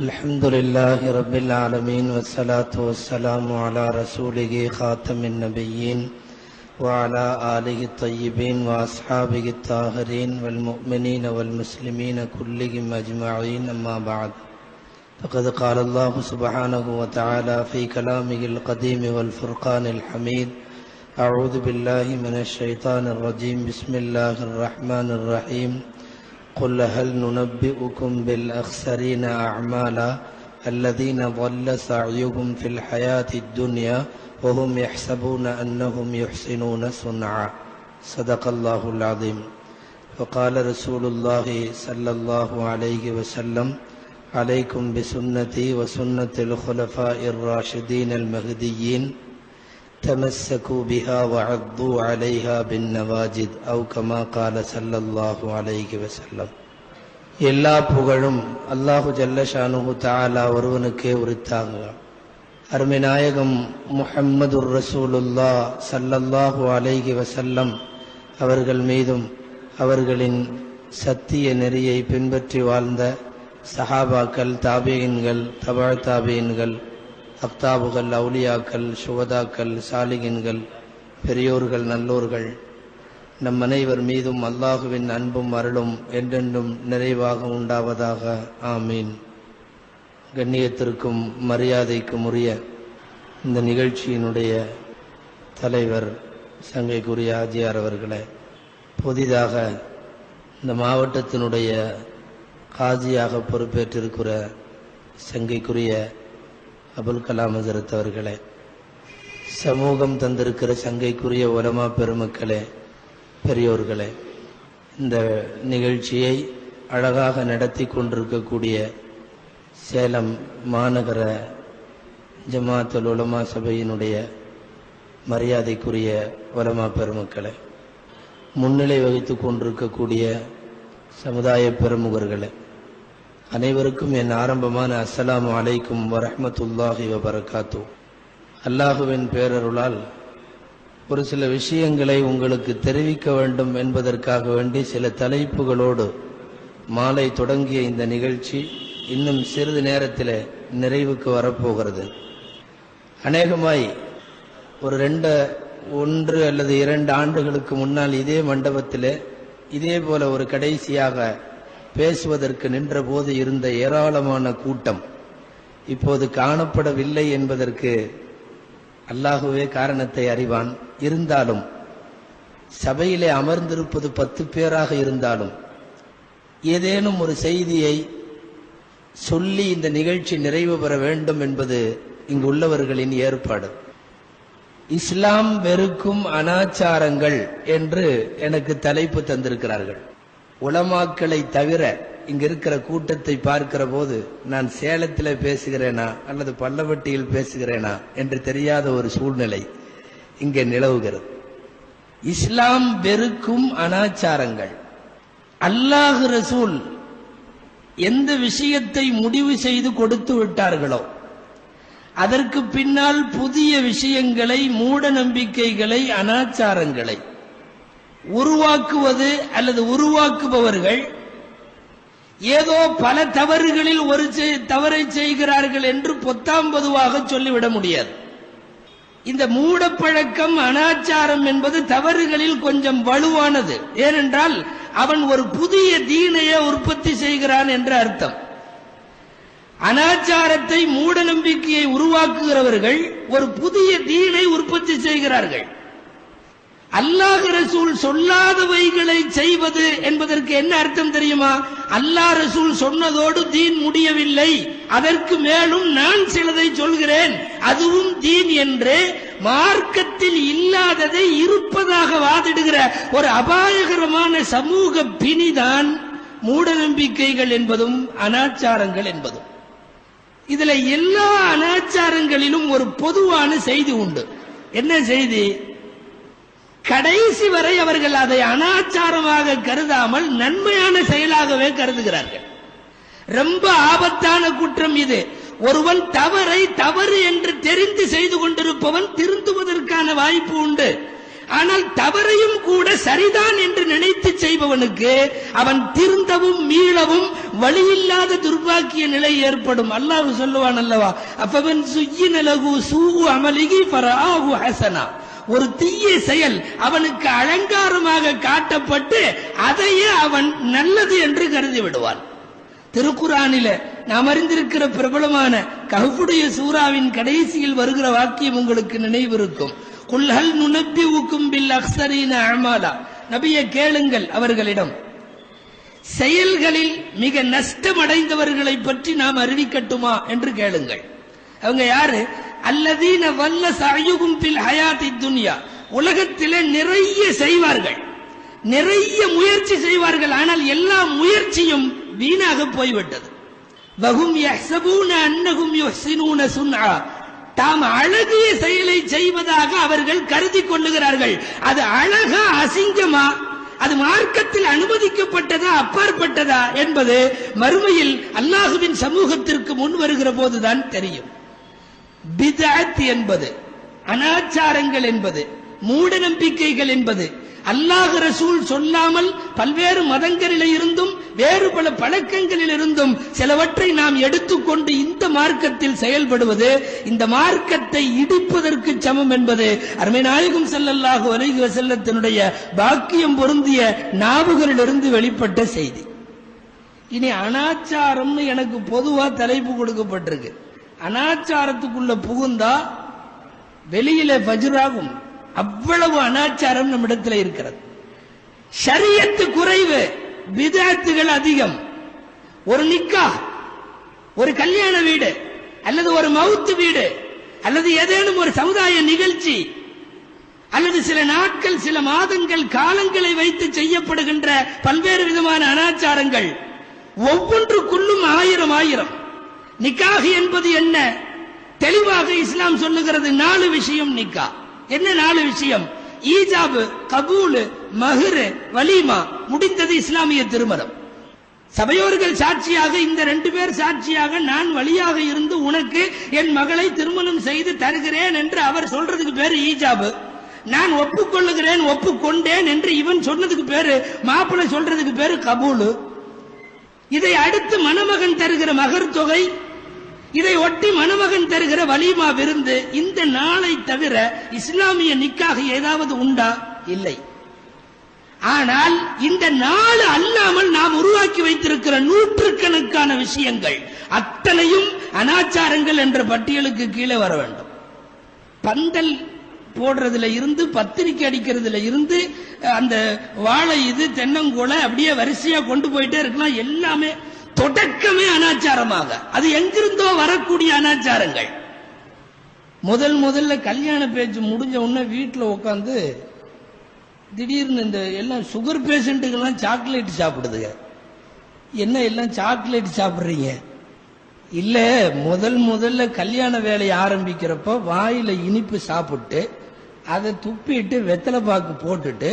الحمد لله رب العالمين والصلاة والسلام على رسوله خاتم النبيين وعلى آله الطيبين وأصحابه الطاهرين والمؤمنين والمسلمين كلهم أجمعين أما بعد فقد قال الله سبحانه وتعالى في كلامه القديم والفرقان الحميد أعوذ بالله من الشيطان الرجيم بسم الله الرحمن الرحيم قل هل ننبئكم بالأخسرين أعمالا الذين ضل سعيهم في الحياة الدنيا وهم يحسبون أنهم يحسنون صنعا صدق الله العظيم. وقال رسول الله صلى الله عليه وسلم عليكم بسنتي وسنة الخلفاء الراشدين المهديين تمسكوا بها وعضوا عليها بالنواجذ أو كما قال صلى الله عليه وسلم. எல்லா புகழும் அல்லாஹு ஜல்ல ஷானுஹு தஆலா ஒருவனுக்கே உரித்தாக. அருமை நாயகம் முஹம்மதுர் ரசூலுல்லாஹ் ஸல்லல்லாஹு அலைஹி வஸல்லம் அவர்கள் மீதும் அவர்களின் சத்திய நெறியை பின்பற்றி வாழ்ந்த சஹாபாக்கள், தாபீன்கள், தபா தாபீன்கள், அக்தாபுகள், அவுலியாக்கள், சுவதாக்கள், சாலிகின்கள், பெரியோர்கள், நல்லோர்கள் நம் அனைவர் மீதும் அல்லாஹுவின் அன்பும் அருளும் என்றென்றும் நிறைவாக உண்டாவதாக. ஆமீன். கண்ணியத்திற்கும் மரியாதைக்கும் உரிய இந்த நிகழ்ச்சியினுடைய தலைவர் சங்கைக்குரிய ஆஜியார் அவர்களே, புதிதாக இந்த மாவட்டத்தினுடைய காஜியாக பொறுப்பேற்றிருக்கிற சங்கைக்குரிய அபுல் கலாம் ஹஸரத் அவர்களே, சமூகம் தந்திருக்கிற சங்கைக்குரிய உலமா பெருமக்களே, பெரியோர்களே, இந்த நிகழ்ச்சியை அழகாக நடத்தி கொண்டிருக்கக்கூடிய சேலம் மாநகர ஜமாத்துல் உலமா சபையினுடைய மரியாதைக்குரிய உலமா பெருமக்களே, முன்னிலை வகித்து கொண்டிருக்கக்கூடிய சமுதாய பெருமுகர்களே, அனைவருக்கும் என் ஆரம்பமான அஸ்ஸலாமு அலைக்கும் வரஹ்மத்துல்லாஹி வபரகாத்து. அல்லாஹுவின் பேரருளால் ஒரு சில விஷயங்களை உங்களுக்கு தெரிவிக்க வேண்டும் என்பதற்காக வேண்டி சில தலைப்புகளோடு மாலை தொடங்கிய இந்த நிகழ்ச்சி இன்னும் சிறிது நேரத்தில் நிறைவுக்கு வரப்போகிறது. அநேகமாய் ஒரு 1 அல்லது 2 ஆண்டுகளுக்கு முன்னால் இதே மண்டபத்தில் இதே போல ஒரு கடைசியாக பேசுவதற்கு நின்ற போது இருந்த ஏராளமான கூட்டம் இப்போது காணப்படவில்லை என்பதற்கு அல்லாஹுவே காரணத்தை அறிவான். இருந்தாலும் சபையிலே அமர்ந்திருப்பது 10 பேராக இருந்தாலும் ஏதேனும் ஒரு செய்தியை சொல்லி இந்த நிகழ்ச்சி நிறைவு பெற வேண்டும் என்பது இங்கு உள்ளவர்களின் ஏற்பாடு. இஸ்லாம் வெறுக்கும் அனாச்சாரங்கள் என்று எனக்கு தலைப்பு தந்திருக்கிறார்கள். உலமாக்களை தவிர இங்க இருக்கிற கூட்டத்தை பார்க்கிற போது நான் சேலத்தில் பேசுகிறேனா அல்லது பல்லவட்டியில் பேசுகிறேனா என்று தெரியாத ஒரு சூழ்நிலை இங்கே நிலவுகிறது. இஸ்லாம் வெறுக்கும் அனாச்சாரங்கள். அல்லாஹ் ரசூல் எந்த விஷயத்தை முடிவு செய்து கொடுத்து விட்டார்களோ அதற்கு பின்னால் புதிய விஷயங்களை, மூட நம்பிக்கைகளை, அனாச்சாரங்களை உருவாக்குவது அல்லது உருவாக்குபவர்கள் ஏதோ பல தவறுகளில் ஒரு தவறை செய்கிறார்கள் என்று பொத்தாம் பொதுவாக சொல்லிவிட முடியாது. இந்த மூடப்பழக்கம், அனாச்சாரம் என்பது தவறுகளில் கொஞ்சம் வலுவானது. ஏனென்றால் அவன் ஒரு புதிய தீனையை உற்பத்தி செய்கிறான் என்ற அர்த்தம். அனாச்சாரத்தை, மூட நம்பிக்கையை உருவாக்குகிறவர்கள் ஒரு புதிய தீனை உற்பத்தி செய்கிறார்கள். அல்லாஹ் ரசூல் சொல்லாதவைகளை செய்வது என்பதற்கு என்ன அர்த்தம் தெரியுமா? அல்லாஹ் ரசூல் சொன்னதோடு தீன் முடியவில்லை, அதற்கு மேலும் நான் சிலதை சொல்கிறேன், அதுவும் தீன் என்று மார்க்கத்தில் இல்லாததை இருப்பதாக வாதிடுகிற ஒரு அபாயகரமான சமூக பிணிதான் மூட நம்பிக்கைகள் என்பதும் அனாச்சாரங்கள் என்பதும். இதுல எல்லா அனாச்சாரங்களிலும் ஒரு பொதுவான செய்தி உண்டு. என்ன செய்தி? கடைசி வரை அவர்கள் அதை அனாச்சாரமாக கருதாமல் நன்மையான செயலாகவே கருதுகிறார்கள். ரொம்ப ஆபத்தான குற்றம் இது. ஒருவன் தவறை தவறு என்று தெரிந்து செய்து கொண்டிருப்பவன் திருந்துவதற்கான வாய்ப்பு உண்டு. ஆனால் தவறையும் கூட சரிதான் என்று நினைத்து செய்பவனுக்கு அவன் திருந்தவும் மீளவும் வழியில்லாத துர்பாக்கிய நிலை ஏற்படும். அல்லாஹ் சொல்லுவான் அல்லவா, அஃபமன் சுய்யின லஹு சூஉ அமலிஹி ஃபரஆஹு ஹஸனா. ஒரு தீய செயல் அவனுக்கு அலங்காரமாக காட்டப்பட்டு அதையே அவன் நல்லது என்று கருதி விடுவான். திருக்குர்ஆனிலே நாம் அறிந்திருக்கிற பிரபலமான கஹ்ஃபுடைய சூராவின் கடைசியில் வருகிற வாக்கியம் உங்களுக்கு நினைவிருக்கும். குல் ஹல் நுனப்பிஉக்கும் பில் அக்ஸரீன அமாலா. நபியே கேளுங்கள் அவர்களிடம், செயல்களில் மிக நஷ்டமடைந்தவர்களை பற்றி நாம் அறிவிக்கட்டுமா என்று கேளுங்கள். அவங்க யாரு? அல்லதீன வல்ல சஅயுகும் பில் ஹயாத்தி துன்யா. உலகத்திலே நிறைய செய்வார்கள், நிறைய முயற்சி செய்வார்கள், ஆனால் எல்லா முயற்சியும் வீணாக போய்விட்டது. வஹும் யஹ்ஸபூன அன்னஹும் யுஹ்ஸினூன சுன்ஆ. தாம் அழகிய செயலை செய்வதாக அவர்கள் கருதி கொள்ளுகிறார்கள். அது அழகா அசிங்கமா, அது மார்க்கத்தில் அனுமதிக்கப்பட்டதா அப்பாற்பட்டதா என்பது மறுமையில் அல்லாஹுவின் சமூகத்திற்கு முன் வருகிற போதுதான் தெரியும். பித்அத் என்பது, அனாச்சாரங்கள் என்பது, மூட நம்பிக்கைகள் என்பது அல்லாஹ் ரசூல் சொல்லாமல் பல்வேறு மதங்களில் இருந்தும் வேறு பல பழக்கங்களில் இருந்தும் சிலவற்றை நாம் எடுத்துக்கொண்டு இந்த மார்க்கத்தில் செயல்படுவது இந்த மார்க்கத்தை இடிப்பதற்கு சமம் என்பது அருமை நாயகம் ஸல்லல்லாஹு அலைஹி வஸல்லத்தினுடைய பாக்கியம் பொருந்திய நாவுகளிலிருந்து வெளிப்பட்ட செய்தி. இனி அனாச்சாரம்னு எனக்கு பொதுவா தலைப்பு கொடுக்கப்பட்டிருக்கு. அனாச்சாரத்துக்குள்ள புகுந்தா வெளியில ஃபஜ்ராகும். அவ்வளவு அனாச்சாரம் நம்மிடத்தில் இருக்கிறது. ஷரியத்து குறைவு, பித்அத்துகள் அதிகம். ஒரு நிக்காஹ், ஒரு கல்யாண வீடு அல்லது ஒரு மவுத்து வீடு அல்லது ஏதேனும் ஒரு சமுதாய நிகழ்ச்சி அல்லது சில நாட்கள் சில மாதங்கள் காலங்களை வைத்து செய்யப்படுகின்ற பல்வேறு விதமான அனாச்சாரங்கள் ஒவ்வொன்றுக்குள்ளும் ஆயிரம் ஆயிரம். நிக்காஹ் என்பது என்ன? தெளிவாக இஸ்லாம் சொல்லுகிறது 4 விஷயம். நிக்காஹ் என்ன 4 விஷயம்? ஈஜாபு, கபூல், மஹ்ர், வலீமா. முடிந்தது இஸ்லாமிய திருமணம். சபையோர்கள் சாட்சியாக, இந்த 2 பேர் சாட்சியாக நான் வழியாக இருந்து உனக்கு என் மகளை திருமணம் செய்து தருகிறேன் என்று அவர் சொல்றதுக்கு பேரு ஈஜாபு. நான் ஒப்புக்கொள்ளுகிறேன், ஒப்புக்கொண்டேன் என்று இவன் சொன்னதுக்கு பேரு, மாப்பிள்ளை சொல்றதுக்கு பேரு கபூல். இதை அடுத்து மணமகன் தருகிற மகர் தொகை, இதை ஒட்டி மணமகன் தருகிற வலீமா விருந்து. இந்த நாளை தவிர இஸ்லாமிய நிக்காஹ் ஏதாவது உண்டா? இல்லை. ஆனால் இந்த நாள் அல்லாமல் நாம் உருவாக்கி வைத்திருக்கிற நூற்றுக்கணக்கான விஷயங்கள் அத்தனையும் அனாச்சாரங்கள் என்ற பட்டியலுக்கு கீழே வர வேண்டும். பந்தல் போடுறதுல இருந்து, பத்திரிக்கை அடிக்கிறதுல இருந்து, அந்த வாழை இது தென்னங்கோலை அப்படியே வரிசையா கொண்டு போயிட்டே இருக்கலாம். எல்லாமே தொடக்கமே அனாச்சாரமாக, அது எங்கிருந்தோ வரக்கூடிய அனாச்சாரங்கள். முதல்ல கல்யாண பேச்சு முடிஞ்ச உடனே வீட்டுல உட்காந்து திடீர்னு இந்த எல்லாம் சுகர் பேஷண்ட்டுக்கெல்லாம் சாக்லேட் சாப்பிடுதுங்க. என்ன எல்லாம் சாக்லேட் சாப்பிடுறீங்க? இல்ல, முதல்ல கல்யாண வேலையை ஆரம்பிக்கிறப்ப வாயில இனிப்பு சாப்பிட்டு அதை துப்பிட்டு வெத்தலை பாக்கு போட்டுட்டு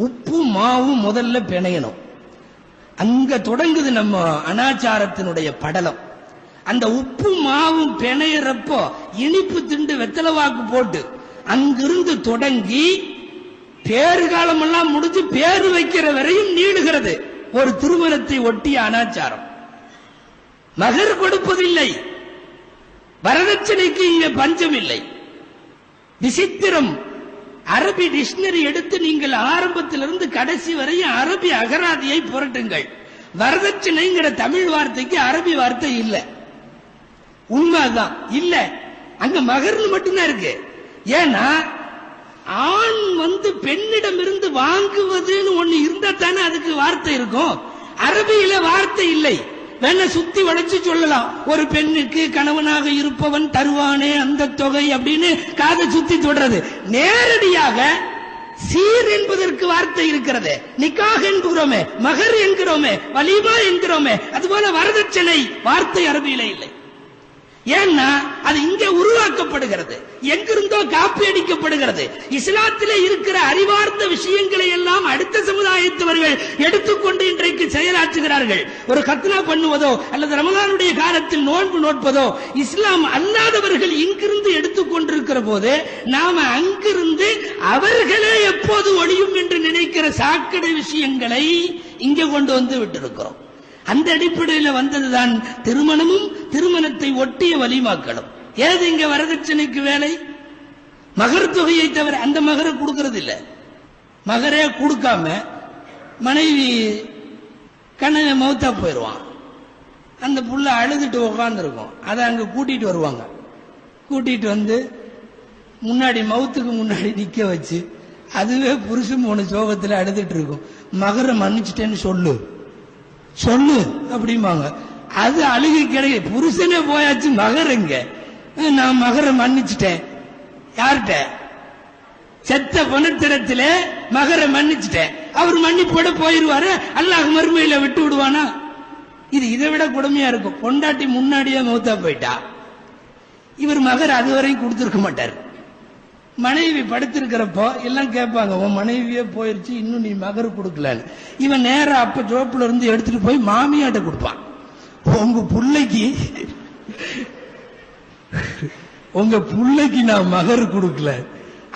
உப்பு மாவும் முதல்ல பிணையணும். அங்க தொடங்குது நம்ம அனாச்சாரத்தினுடைய படலம். அந்த உப்பு மாவும் பிணையறப்போ இனிப்பு திண்டு வெத்தலை வாக்கு போட்டு அங்கிருந்து தொடங்கி பேரு காலம் எல்லாம் முடிஞ்சு பேரு வைக்கிற வரையும் நீடுகிறது ஒரு திருமணத்தை ஒட்டிய அனாச்சாரம். மகர் கொடுப்பதில்லை, வரதட்சணைக்கு இங்க பஞ்சம் இல்லை. விசித்திரம். அரபி டிக்ஷனரி எடுத்து நீங்கள் ஆரம்பத்திலிருந்து கடைசி வரையும் அரபி அகராதியை புரட்டுங்கள். வரதட்சணைங்கிற தமிழ் வார்த்தைக்கு அரபி வார்த்தை இல்ல. உண்மைதான் இல்ல, அங்க மகர்னு மட்டும்தான் இருக்கு. ஏன்னா ஆண் பெண்ணிடம் இருந்து வாங்குவதுன்னு ஒண்ணு இருந்தா தானே அதுக்கு வார்த்தை இருக்கும். அரபியில வார்த்தை இல்லை. வேணா சுத்தி வளைச்சு சொல்லலாம், ஒரு பெண்ணுக்கு கணவனாக இருப்பவன் தருவானே அந்த தொகை அப்படின்னு காதை சுத்தி தொடறது. நேரடியாக சீர் என்பதற்கு வார்த்தை இருக்கிறது. நிக்காஹ் என்கிறோமே, மகர் என்கிறோமே, வலீமா என்கிறோமே, அதுபோல வரதட்சணை வார்த்தை அரபியில இல்லை. ஏன்னா அது இங்கே உருவாக்கப்படுகிறது, எங்கிருந்தோ காப்பி அடிக்கப்படுகிறது. இஸ்லாத்திலே இருக்கிற அறிவார்ந்த விஷயங்களை எல்லாம் அடுத்த சமுதாயத்தவர்கள் எடுத்துக்கொண்டு இன்றைக்கு செயலாற்றுகிறார்கள். ஒரு கத்னா பண்ணுவதோ அல்லது ரமலானுடைய காலத்தில் நோன்பு நோட்பதோ இஸ்லாம் அல்லாதவர்கள் இங்கிருந்து எடுத்துக்கொண்டிருக்கிற போது நாம அங்கிருந்து அவர்களே எப்போது ஒழியும் என்று நினைக்கிற சாக்கடை விஷயங்களை இங்கே கொண்டு வந்து விட்டிருக்கிறோம். அந்த அடிப்படையில் வந்ததுதான் திருமணமும் திருமணத்தை ஒட்டிய வலிமாக்களும். ஏது இங்க வரதட்சணைக்கு வேலை? மகர் தொகையை தவிர அந்த மகரை கொடுக்கறது இல்ல. மகரே கொடுக்காம மனைவி கண்ணனை மௌத்தா போயிடுவான், அந்த புள்ள அழுதுட்டு உட்கார்ந்து இருக்கும். அதை அங்க கூட்டிட்டு வருவாங்க. கூட்டிட்டு வந்து முன்னாடி மௌத்துக்கு முன்னாடி நிக்க வச்சு அதுவே புருஷன் போன சோகத்தில் அழுதுட்டு இருக்கும். மகரை மன்னிச்சிட்டேன்னு சொல்லு சொல்லு அப்படிம்பாங்க. அது அழுகை கிடையாது. புருஷனே போயாச்சு, மகருங்க. நான் மகரை மன்னிச்சிட்டேன். யார்கிட்ட? செத்த பணத்திடத்திலே மகரை மன்னிச்சிட்டேன். அவர் மன்னிப்போட போயிருவாரு, அல்லாஹ் மறுமையில விட்டு விடுவானா? இது இதை விட கொடுமையா இருக்கும். பொண்டாட்டி முன்னாடியே மௌத்தா போயிட்டா, இவர் மகர் அதுவரையும் கொடுத்திருக்க மாட்டார். மனைவி படுத்திருக்கிறப்போ எல்லாம் கேட்பாங்க, உன் மனைவியே போயிருச்சு, இன்னும் நீ மகர் கொடுக்கலன்னு. இவன் நேரம் அப்ப ஜோப்புல இருந்து எடுத்துட்டு போய் மாமியாட்ட கொடுப்பான். உங்க புள்ளைக்கு நான் மகர் கொடுக்கல,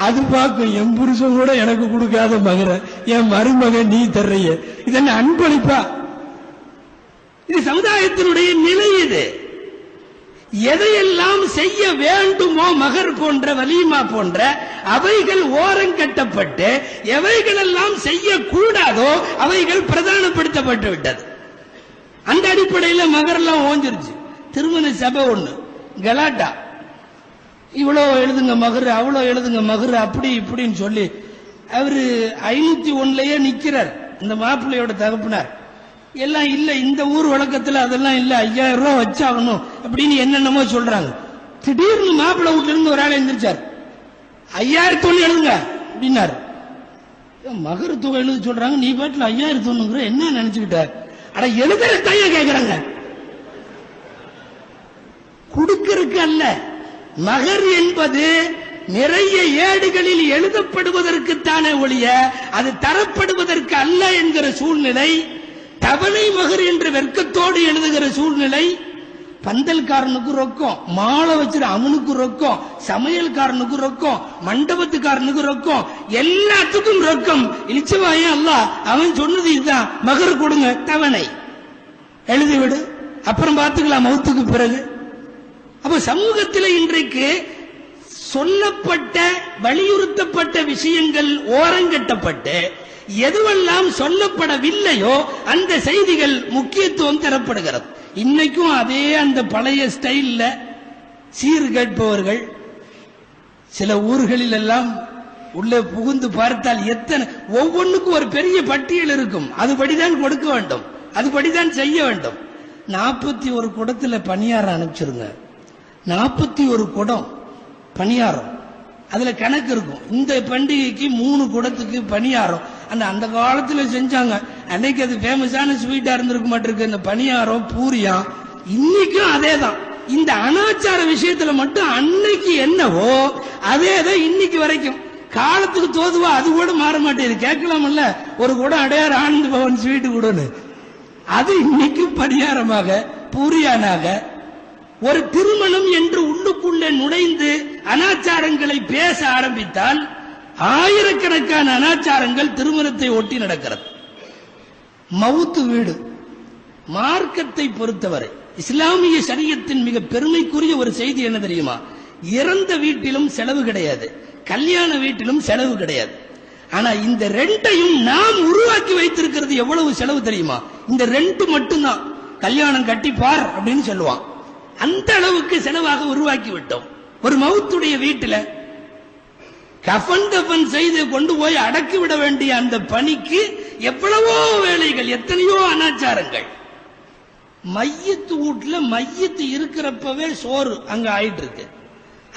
அது பார்க்கும். என் புருஷன் கூட எனக்கு கொடுக்காத மகரை என் மருமகன் நீ தர்றைய, இதென்ன அன்பளிப்பா? இது சமுதாயத்தினுடைய நிலை. இது எதையெல்லாம் செய்ய வேண்டுமோ மகர் போன்ற வலிமா போன்ற அவைகள் ஓரங்கட்டப்பட்டு எவைகளெல்லாம் செய்யக்கூடாதோ அவைகள் பிரதானப்படுத்தப்பட்டு விட்டது. அந்த அடிப்படையில் மகர்லாம் ஓஞ்சிருச்சு. திருமண சபை ஒண்ணு கலாட்டா, இவ்வளோ எழுதுங்க மகர், அவ்வளோ எழுதுங்க மகர், அப்படி இப்படின்னு சொல்லி அவரு 501 நிக்கிறார். இந்த மாப்பிள்ளையோட தகப்பினார் எல்லாம் இல்ல, இந்த ஊர் வழக்கத்தில் அதெல்லாம் இல்ல, 5000 ரூபாய் வச்சாகணும் அப்படின்னு என்னென்னமோ சொல்றாங்க. திடீர்னு மாப்பிள்ளை வீட்டுல இருந்து ஒரு ஆள் எந்திரிச்சார். 5001 எழுதுங்க அப்படின்னாரு. மகர் தொகை எழுத சொல்றாங்க, நீ பாட்டுல 5001 என்ன நினைச்சுக்கிட்ட? அட எழுதுற தைய கேட்கிறாங்க, கொடுக்கறதுக்கு அல்ல. மகர் என்பது நிறைய ஏடுகளில் எழுதப்படுவதற்குத்தானே ஒழிய அது தரப்படுவதற்கு அல்ல என்கிற சூழ்நிலை. தவணை மகர் என்று வெட்கத்தோடு எழுதுகிற சூழ்நிலை. பந்தல்காரனுக்கு ரொக்கம், மாலை வச்சிரு அவனுக்கு ரொக்கம், சமையல்காரனுக்கு ரொக்கம், மண்டபத்துக்காரனுக்கு ரொக்கம், எல்லாத்துக்கும் ரொக்கம். இழிச்சவாயே அல்ல, அவன் சொன்னது இதுதான், மகர் கொடுங்க, தவணை எழுதிவிடு, அப்புறம் பார்த்துக்கலாம் மௌத்துக்கு பிறகு. அப்ப சமூகத்தில் இன்றைக்கு சொல்லப்பட்ட வலியுறுத்தப்பட்ட விஷயங்கள் ஓரங்கட்டப்பட்டு எதுவெல்லாம் சொல்லப்படவில்லையோ அந்த செய்திகள் முக்கியத்துவம் தரப்படுகிறது. இன்னைக்கும் அதே அந்த பழைய ஸ்டைல்ல சீர் கேட்பவர்கள் சில ஊர்களில் எல்லாம் உள்ளே புகுந்து பார்த்தால் எத்தனை, ஒவ்வொன்றுக்கும் ஒரு பெரிய பட்டியல் இருக்கும். அதுபடிதான் கொடுக்க வேண்டும், அதுபடிதான் செய்ய வேண்டும். 41 குடத்துல பணியாரம் அனுப்பிச்சிருங்க. 41 குடம் பணியாரம், அதுல கணக்கு இருக்கும். இந்த பண்டிகைக்கு 3 குடத்துக்கு பணியாரம். அந்த காலத்துல செஞ்சாங்க. அன்னைக்கு அது ஃபேமஸான ஸ்வீட்டா இருந்திருக்க மாட்டிருக்கு இந்த பணியாரம் பூரியா. இன்னைக்கும் அதேதான். இந்த அனாச்சார விஷயத்துல மட்டும் அன்னைக்கு என்னவோ அதேதான் இன்னைக்கு வரைக்கும். காலத்துக்கு தோதுவா அது கூட மாற மாட்டேங்குது. கேட்கலாம்ல, ஒரு குடம் அடையார் ஆனந்த பவன் ஸ்வீட்டு கூடன்னு, அது இன்னைக்கும் பணியாரமாக பூரியானாக. ஒரு திருமணம் என்று உள்ளுக்குள்ளே நுழைந்து அனாச்சாரங்களை பேச ஆரம்பித்தால் ஆயிரக்கணக்கான அனாச்சாரங்கள் திருமணத்தை ஒட்டி நடக்கிறது. மவுத்து வீடு மார்க்கத்தை பொறுத்தவரை இஸ்லாமிய ஷரியத்தின் மிக பெருமைக்குரிய ஒரு செய்தி என்ன தெரியுமா? இறந்த வீட்டிலும் செலவு கிடையாது, கல்யாண வீட்டிலும் செலவு கிடையாது. ஆனா இந்த ரெண்டையும் நாம் உருவாக்கி வைத்திருக்கிறது எவ்வளவு செலவு தெரியுமா? இந்த 2 மட்டும்தான். கல்யாணம் கட்டிப்பார் அப்படின்னு சொல்லுவான், அந்த அளவுக்கு செலவாக உருவாக்கி விட்டோம். ஒரு மவுத்துடைய வீட்டில் கஃன் தஃபன் செய்து கொண்டு போய் அடக்கி விட வேண்டிய அந்த பணிக்கு எவ்வளவோ வேலைகள், எத்தனையோ அனாச்சாரங்கள். மையத்து வீட்டுல மையத்து இருக்கிறப்பவே சோறு அங்க ஆயிட்டு இருக்கு.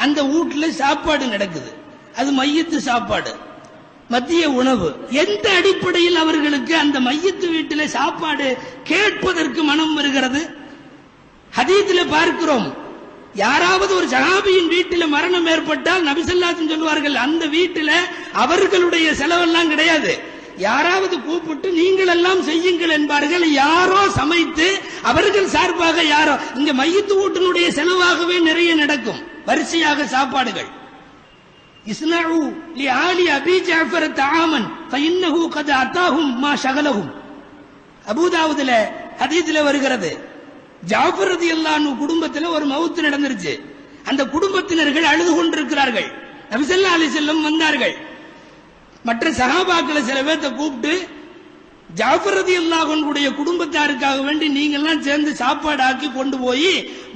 அந்த வீட்டுல சாப்பாடு நடக்குது, அது மையத்து சாப்பாடு, மத்திய உணவு. எந்த அடிப்படையில் அவர்களுக்கு அந்த மையத்து வீட்டில சாப்பாடு கேட்பதற்கு மனம் வருகிறது? ஹதீஸ்ல பார்க்கிறோம், யாராவது ஒரு சஹாபியின் வீட்டில் மரணம் ஏற்பட்டால் நபி ஸல்லல்லாஹு அலைஹி வஸல்லம் சொல்வார்கள், அந்த வீட்டில் அவர்களுடைய செலவெல்லாம் கிடையாது, யாராவது கூப்பிட்டு நீங்கள் எல்லாம் செய்யுங்கள் என்பார்கள். யாரோ சமைத்து அவர்கள் சார்பாக யாரோ, இங்க மையத்து வீட்டினுடைய செலவாகவே நிறைய நடக்கும், வரிசையாக சாப்பாடுகள். இஸ்னஉ லி ஆலி அபி ஜஅஃபர் தஆமன் ஃபஇன்னஹு கத் அதாஹும் மா ஷகலஹும். அபூதாவுதுல ஹதீஸ்ல வருகிறது, ஜாஃபர் ரலியல்லாஹு அன்ஹு குடும்பத்தில் ஒரு மவுத் நடந்துருச்சு. அந்த குடும்பத்தினர்கள் அழுது கொண்டிருக்கிறார்கள். நபி ஸல்லல்லாஹு அலைஹி வஸல்லம் வந்தார்கள். மற்ற சஹாபாக்களை சில பேர்த்த கூப்பிட்டு, ஜாஃபர் ரலியல்லாஹு அன்ஹுடைய குடும்பத்தாருக்காக வேண்டி நீங்க எல்லாம் சேர்ந்து சாப்பாடு ஆக்கி கொண்டு போய்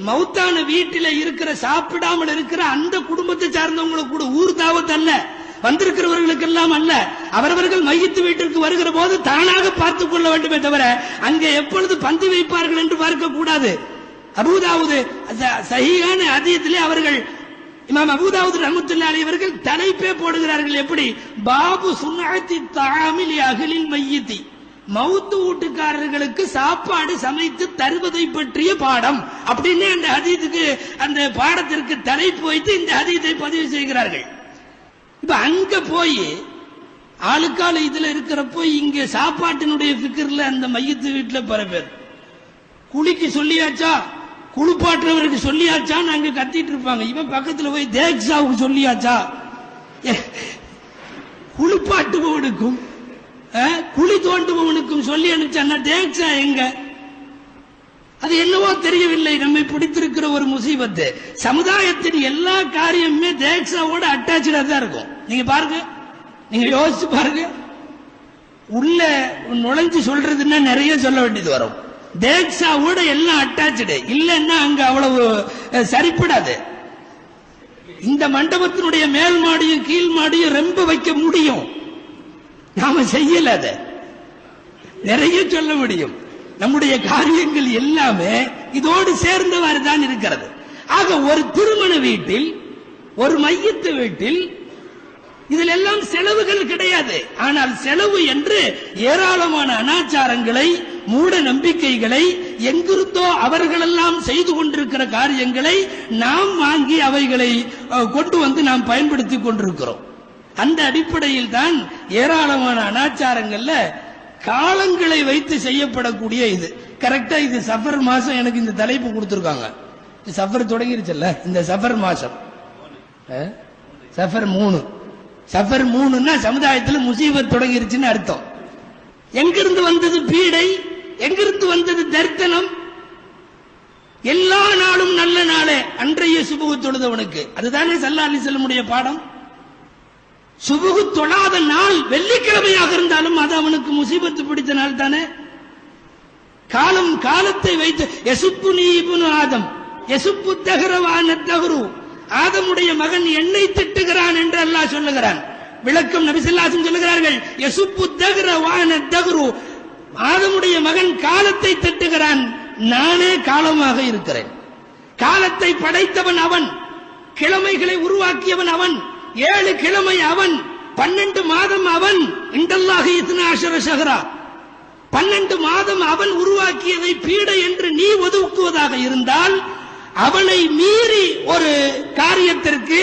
மௌத்தான வீட்டில இருக்கிற சாப்பிடாமல் இருக்கிற அந்த குடும்பத்தை சார்ந்தவங்களுக்கு கூட, ஊர் தாவத் அல்ல, வந்திருக்கிறவர்களுக்கு எல்லாம் அல்ல, அவரவர்கள் மையத்து வீட்டிற்கு வருகிற போது தானாக பார்த்துக் கொள்ள வேண்டுமே தவிர அங்கே எப்பொழுது பந்தி வைப்பார்கள் என்று பார்க்க கூடாது. அபூதாவுது சஹீஹான ஹதீஸிலே அவர்கள், இமாம் அபூதாவுது ரஹ்மத்துல்லாஹி அலைஹி அவர்கள் தலைப்பே போடுகிறார்கள், எப்படி? பாபு சுன்னத்தி தஆமில் அஹ்லில் மையித்தி, மவுத்து வீட்டுக்காரர்களுக்கு சாப்பாடு சமைத்து தருவதை பற்றிய பாடம் அப்படின்னு அந்த ஹதீஸுக்கு, அந்த பாடத்திற்கு தலைப்பு வைத்து இந்த ஹதீஸை பதிவு செய்கிறார்கள். இப்ப அங்க போய் ஆளுக்கால இதுல இருக்கிறப்போ இங்க சாப்பாட்டினுடைய ஃபிக்ர்ல அந்த மையத்து வீட்டுல பல பேர் குளிக்கு சொல்லியாச்சா, குளிப்பாட்டுறவருக்கு சொல்லியாச்சா அங்க கத்திட்டு இருப்பாங்க. இவன் பக்கத்துல போய் தேக்ஸாவுக்கு சொல்லியாச்சா, குளிப்பாட்டுபவனுக்கும் குழி தோண்டுபவனுக்கும் சொல்லி அனுப்பிச்சா தேக்ஸா எங்க? அது என்னவோ தெரியவில்லை, நம்மை பிடித்திருக்கிற ஒரு முசீபத்து. சமுதாயத்தின் எல்லா காரியமுமே தேக்ஸாவோட அட்டாச்சா தான் இருக்கும். நீங்க பாருங்க, நீங்க யோசிச்சு பாருங்க, உள்ள நுழைஞ்சு சொல்றதுன்னா நிறைய சொல்ல வேண்டியது வரும். தேக்ஸாவோட எல்லாம் அட்டாச்சு, இல்லைன்னா அங்க அவ்வளவு சரிப்படாது. இந்த மண்டபத்தினுடைய மேல் மாடியும் கீழ் மாடியும் ரொம்ப வைக்க முடியும், நாம செய்யல, அதை நிறைய சொல்ல முடியும். நம்முடைய காரியங்கள் எல்லாமே இதோடு சேர்ந்தவாறு தான் இருக்கிறது. ஆக ஒரு திருமண வீட்டில், ஒரு மையத்து வீட்டில் இதில் எல்லாம் செலவுகள் கிடையாது. ஆனால் செலவு என்று ஏராளமான அனாச்சாரங்களை, மூட நம்பிக்கைகளை, எங்கிருந்தோ அவர்களெல்லாம் செய்து கொண்டிருக்கிற காரியங்களை நாம் வாங்கி அவைகளை கொண்டு வந்து நாம் பயன்படுத்திக் கொண்டிருக்கிறோம். அந்த அடிப்படையில் தான் ஏராளமான அனாச்சாரங்கள்ல காலங்களை வைத்து செய்யப்படக்கூடிய இது. கரெக்டா இது சஃபர் மாசம் எனக்கு இந்த தலைப்பு கொடுத்திருக்காங்க. சஃபர் தொடங்கிருச்சுல்ல, இந்த சஃபர் மாசம் சஃபர் 3, சஃபர் 3ன்னா சமுதாயத்தில் முசீபத் தொடங்கிருச்சுன்னு அர்த்தம். எங்கிருந்து வந்தது பீடை, எங்கிருந்து வந்தது தர்த்தனம்? எல்லா நாளும் நல்ல நாளே அன்றைய சுபுகு தொழுதவனுக்கு, அதுதானே ஸல்லல்லாஹு அலைஹி வஸல்லம் பாடம். சுபுகு தொழாத நாள் வெள்ளிக்கிழமையாக இருந்தாலும் அது அவனுக்கு முசீபத்து பிடித்த நாள் தானே. காலத்தை வைத்து யசுப்புனி இப்னு ஆதம் யசுப்பு தஹரவான தஹரு, ஆதமுடைய மகன் என்னை திட்டுகிறான் என்று அல்லாஹ் சொல்லுகிறான். விளக்கம் நபி ஸல்லல்லாஹு அலைஹி வஸல்லம் சொல்லுகிறார்கள், யசுப்பு தஹரவான தஹரு, ஆதமுடைய மகன் காலத்தை திட்டுகிறான், நானே காலமாக இருக்கிறேன். காலத்தை படைத்தவன் அவன், கிழமைகளை உருவாக்கியவன் அவன், 7 கிழமை அவன், 12 மாதம் அவன். இண்டல்லாஹி 12 ஷஹரா, 12 மாதம் அவன் உருவாக்கியதை பீடை என்று நீ ஒதுக்குவதாக இருந்தால், அவனை மீறி ஒரு காரியத்திற்கு,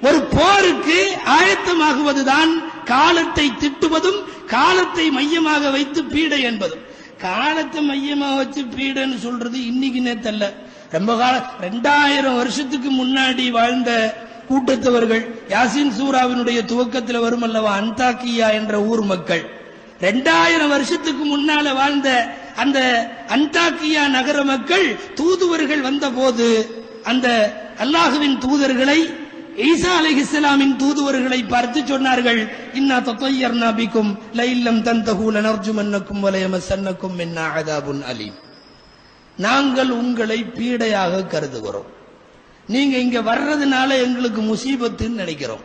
ஒரு போருக்கு ஆயத்தமாகுவதுதான் காலத்தை திட்டுவதும் காலத்தை மையமாக வைத்து பீடை என்பதும். காலத்தை மையமாக வச்சு பீடைன்னு சொல்றது இன்னைக்கு நேத்தல்ல, ரொம்ப காலம் 2000 வருஷத்துக்கு முன்னாடி வாழ்ந்த கூட்டத்தவர்கள். யாசின் சூராவினுடைய துவக்கத்தில் வரும் அல்லவா, அந்தாக்கியா என்ற ஊர் மக்கள் 2000 வருஷத்துக்கு முன்னால வாழ்ந்த அந்த அந்தாக்கியா நகர மக்கள் தூதுவர்கள் வந்த போது அந்த அல்லாஹுவின் தூதர்களை, ஈசா அலைஹிஸ்ஸலாமின் தூதுவர்களை பார்த்து சொன்னார்கள், இன்னா தத்தய்யர்னா பிக்கும் லஇல்லம் தன்தஹூ லனர்ஜுமன்னக்கும் வலயமஸன்னக்கும் மின்னா அஸாபுன் அலீம். நாங்கள் உங்களை பீடையாக கருதுகிறோம், நீங்க இங்க வர்றதுனால எங்களுக்கு முசீபத்துன்னு நினைக்கிறோம்,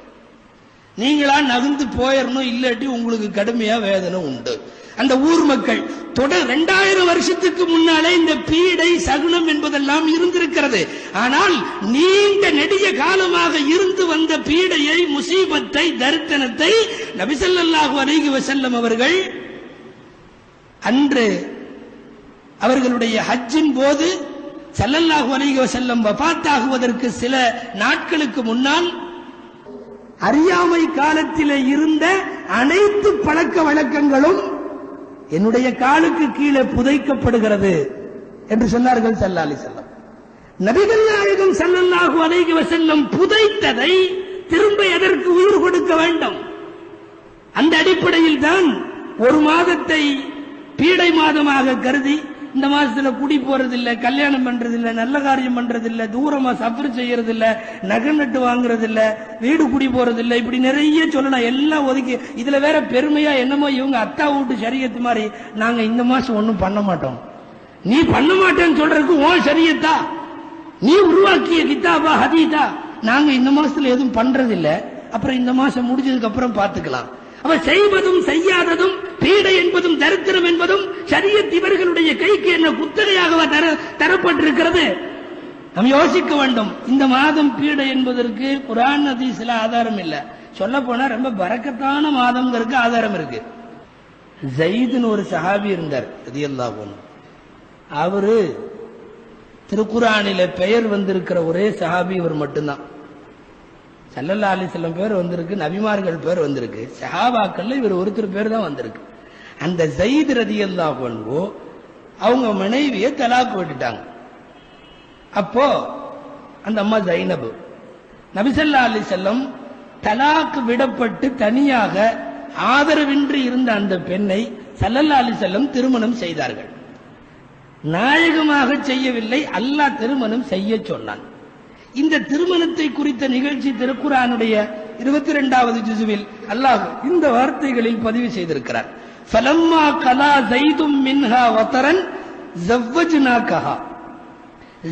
நீங்களா நகர்ந்து போயிடணும், இல்லாட்டி உங்களுக்கு கடுமையா வேதனை உண்டு. அந்த ஊர் மக்கள் 2000 வருஷத்துக்கு முன்னாலே இந்த பீடை சகுனம் என்பதெல்லாம் இருந்திருக்கிறது. ஆனால் நீண்ட நெடிய காலமாக இருந்து வந்த பீடையை, முசீபத்தை, தரித்தனத்தை நபி ஸல்லல்லாஹு அலைஹி வஸல்லம் அவர்கள் அன்று அவர்களுடைய ஹஜ்ஜின் போது ஸல்லல்லாஹு அலைஹி வஸல்லம் வஃபாத்தாகுவதற்கு சில நாட்களுக்கு முன்னால் அறியாமை காலத்திலே இருந்த அனைத்து பழக்க வழக்கங்களும் என்னுடைய காலுக்கு கீழே புதைக்கப்படுகிறது என்று சொன்னார்கள் ஸல்லல்லாஹு அலைஹி வஸல்லம். நபிகள் நாயகம் ஸல்லல்லாஹு அலைஹி வஸல்லம் புதைத்ததை திரும்ப எதற்கு உயிர் கொடுக்க வேண்டும்? அந்த அடிப்படையில் தான் ஒரு மாதத்தை பீடை மாதமாக கருதி இந்த மாசத்துல குடி போறதில்லை, கல்யாணம் பண்றதில்லை, நல்ல காரியம் பண்றதில்லை, தூரமா சஃபர் செய்யறதில்லை, நகை நட்டு வாங்குறதில்லை, வீடு குடி போறதில்லை, இப்படி நிறைய சொல்லலாம். எல்லாம் ஒதுக்கி இதுல வேற பெருமையா என்னமோ இவங்க அத்தா வீட்டு ஷரியத்து மாதிரி நாங்க இந்த மாசம் ஒன்னும் பண்ண மாட்டோம். நீ பண்ண மாட்டேன்னு சொல்றதுக்கு உன் ஷரியத்தா, நீ உருவாக்கிய கிதாபா ஹதீதா, நாங்க இந்த மாசத்துல எதுவும் பண்றதில்லை, அப்புறம் இந்த மாசம் முடிஞ்சதுக்கு அப்புறம் பார்த்துக்கலாம். அவ செய்வதும் செய்யாததும் பீடை என்பதும் தரித்திரம் என்பதும் ஷரியத் இவர்களுடைய கைக்கு என்ன குத்தகையாக தரப்பட்டிருக்கிறது? நாம் யோசிக்க வேண்டும். இந்த மாதம் பீடை என்பதற்கு குர்ஆன் ஹதீஸ்ல ஆதாரம் இல்ல. சொல்ல போனா ரொம்ப பரக்கத்தான மாதம்ங்கிறதுக்கு ஆதாரம் இருக்கு. ஸைதுன்னு ஒரு சஹாபி இருந்தார் ரலியல்லாஹு அன்ஹு. அவரு திருக்குர்ஆனில பெயர் வந்திருக்கிற ஒரே சஹாபி இவர் மட்டும்தான். ஸல்லல்லாஹு அலைஹி வஸல்லம் பேர் வந்திருக்கு, நபிமார்கள் பேர் வந்திருக்கு, சஹாபாக்கள்ல இவர் ஒருத்தர் பேர் தான் வந்திருக்கு. அந்த ஸைத் ரலியல்லாஹு அன்ஹு அவங்க மனைவியை தலாக் விட்டுட்டாங்க. அப்போ அந்த அம்மா ஜைனப், நபி ஸல்லல்லாஹு அலைஹி வஸல்லம் தலாக் விடப்பட்டு தனியாக ஆதரவின்றி இருந்த அந்த பெண்ணை ஸல்லல்லாஹு அலைஹி வஸல்லம் திருமணம் செய்தார்கள். நாயகமாக செய்யவில்லை, அல்லாஹ் திருமணம் செய்ய சொன்னான். இந்த திருமணத்தை குறித்த நிகழ்ச்சி திருக்குர்ஆனுடைய 22வது ஜுஸுவில் அல்லாஹ் இந்த வார்த்தைகளில் பதிவு செய்திருக்கிறார். ஃபலம்மா கலா ஸைதும் மின்ஹா வதரன் ஸவ்வஜ்னாகஹா.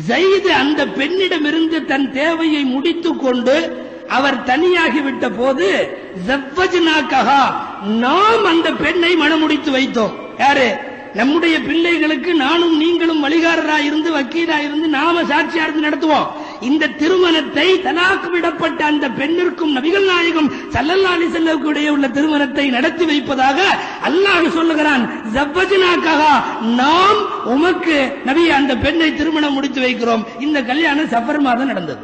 ஸைத் அந்த பெண்ணிடமிருந்து தன் தேவையை முடித்துக் கொண்டு அவர் தனியாகிவிட்ட போது ஸவ்வஜ்னாகஹா, நாம் அந்த பெண்ணை மணமுடித்து வைத்தோம். யாரு? நம்முடைய பிள்ளைகளுக்கு நானும் நீங்களும் வழிகாரரா இருந்து வக்கீலா இருந்து நாம சாட்சியா இருந்து நடத்துவோம். இந்த திருமணத்தை தலாக் விடப்பட்ட அந்த பெண்ணிற்கும் நபிகள் நாயகம் ஸல்லல்லாஹு அலைஹி வஸல்லம் இடையே உள்ள திருமணத்தை நடத்தி வைப்பதாக அல்லாஹ் சொல்லுகிறான். ஸவ்வஜ்னாகஹா, நாம் உமக்கு நபி அந்த பெண்ணை திருமணம் முடித்து வைக்கிறோம். இந்த கல்யாணம் சஃபர் மாதம் நடந்தது.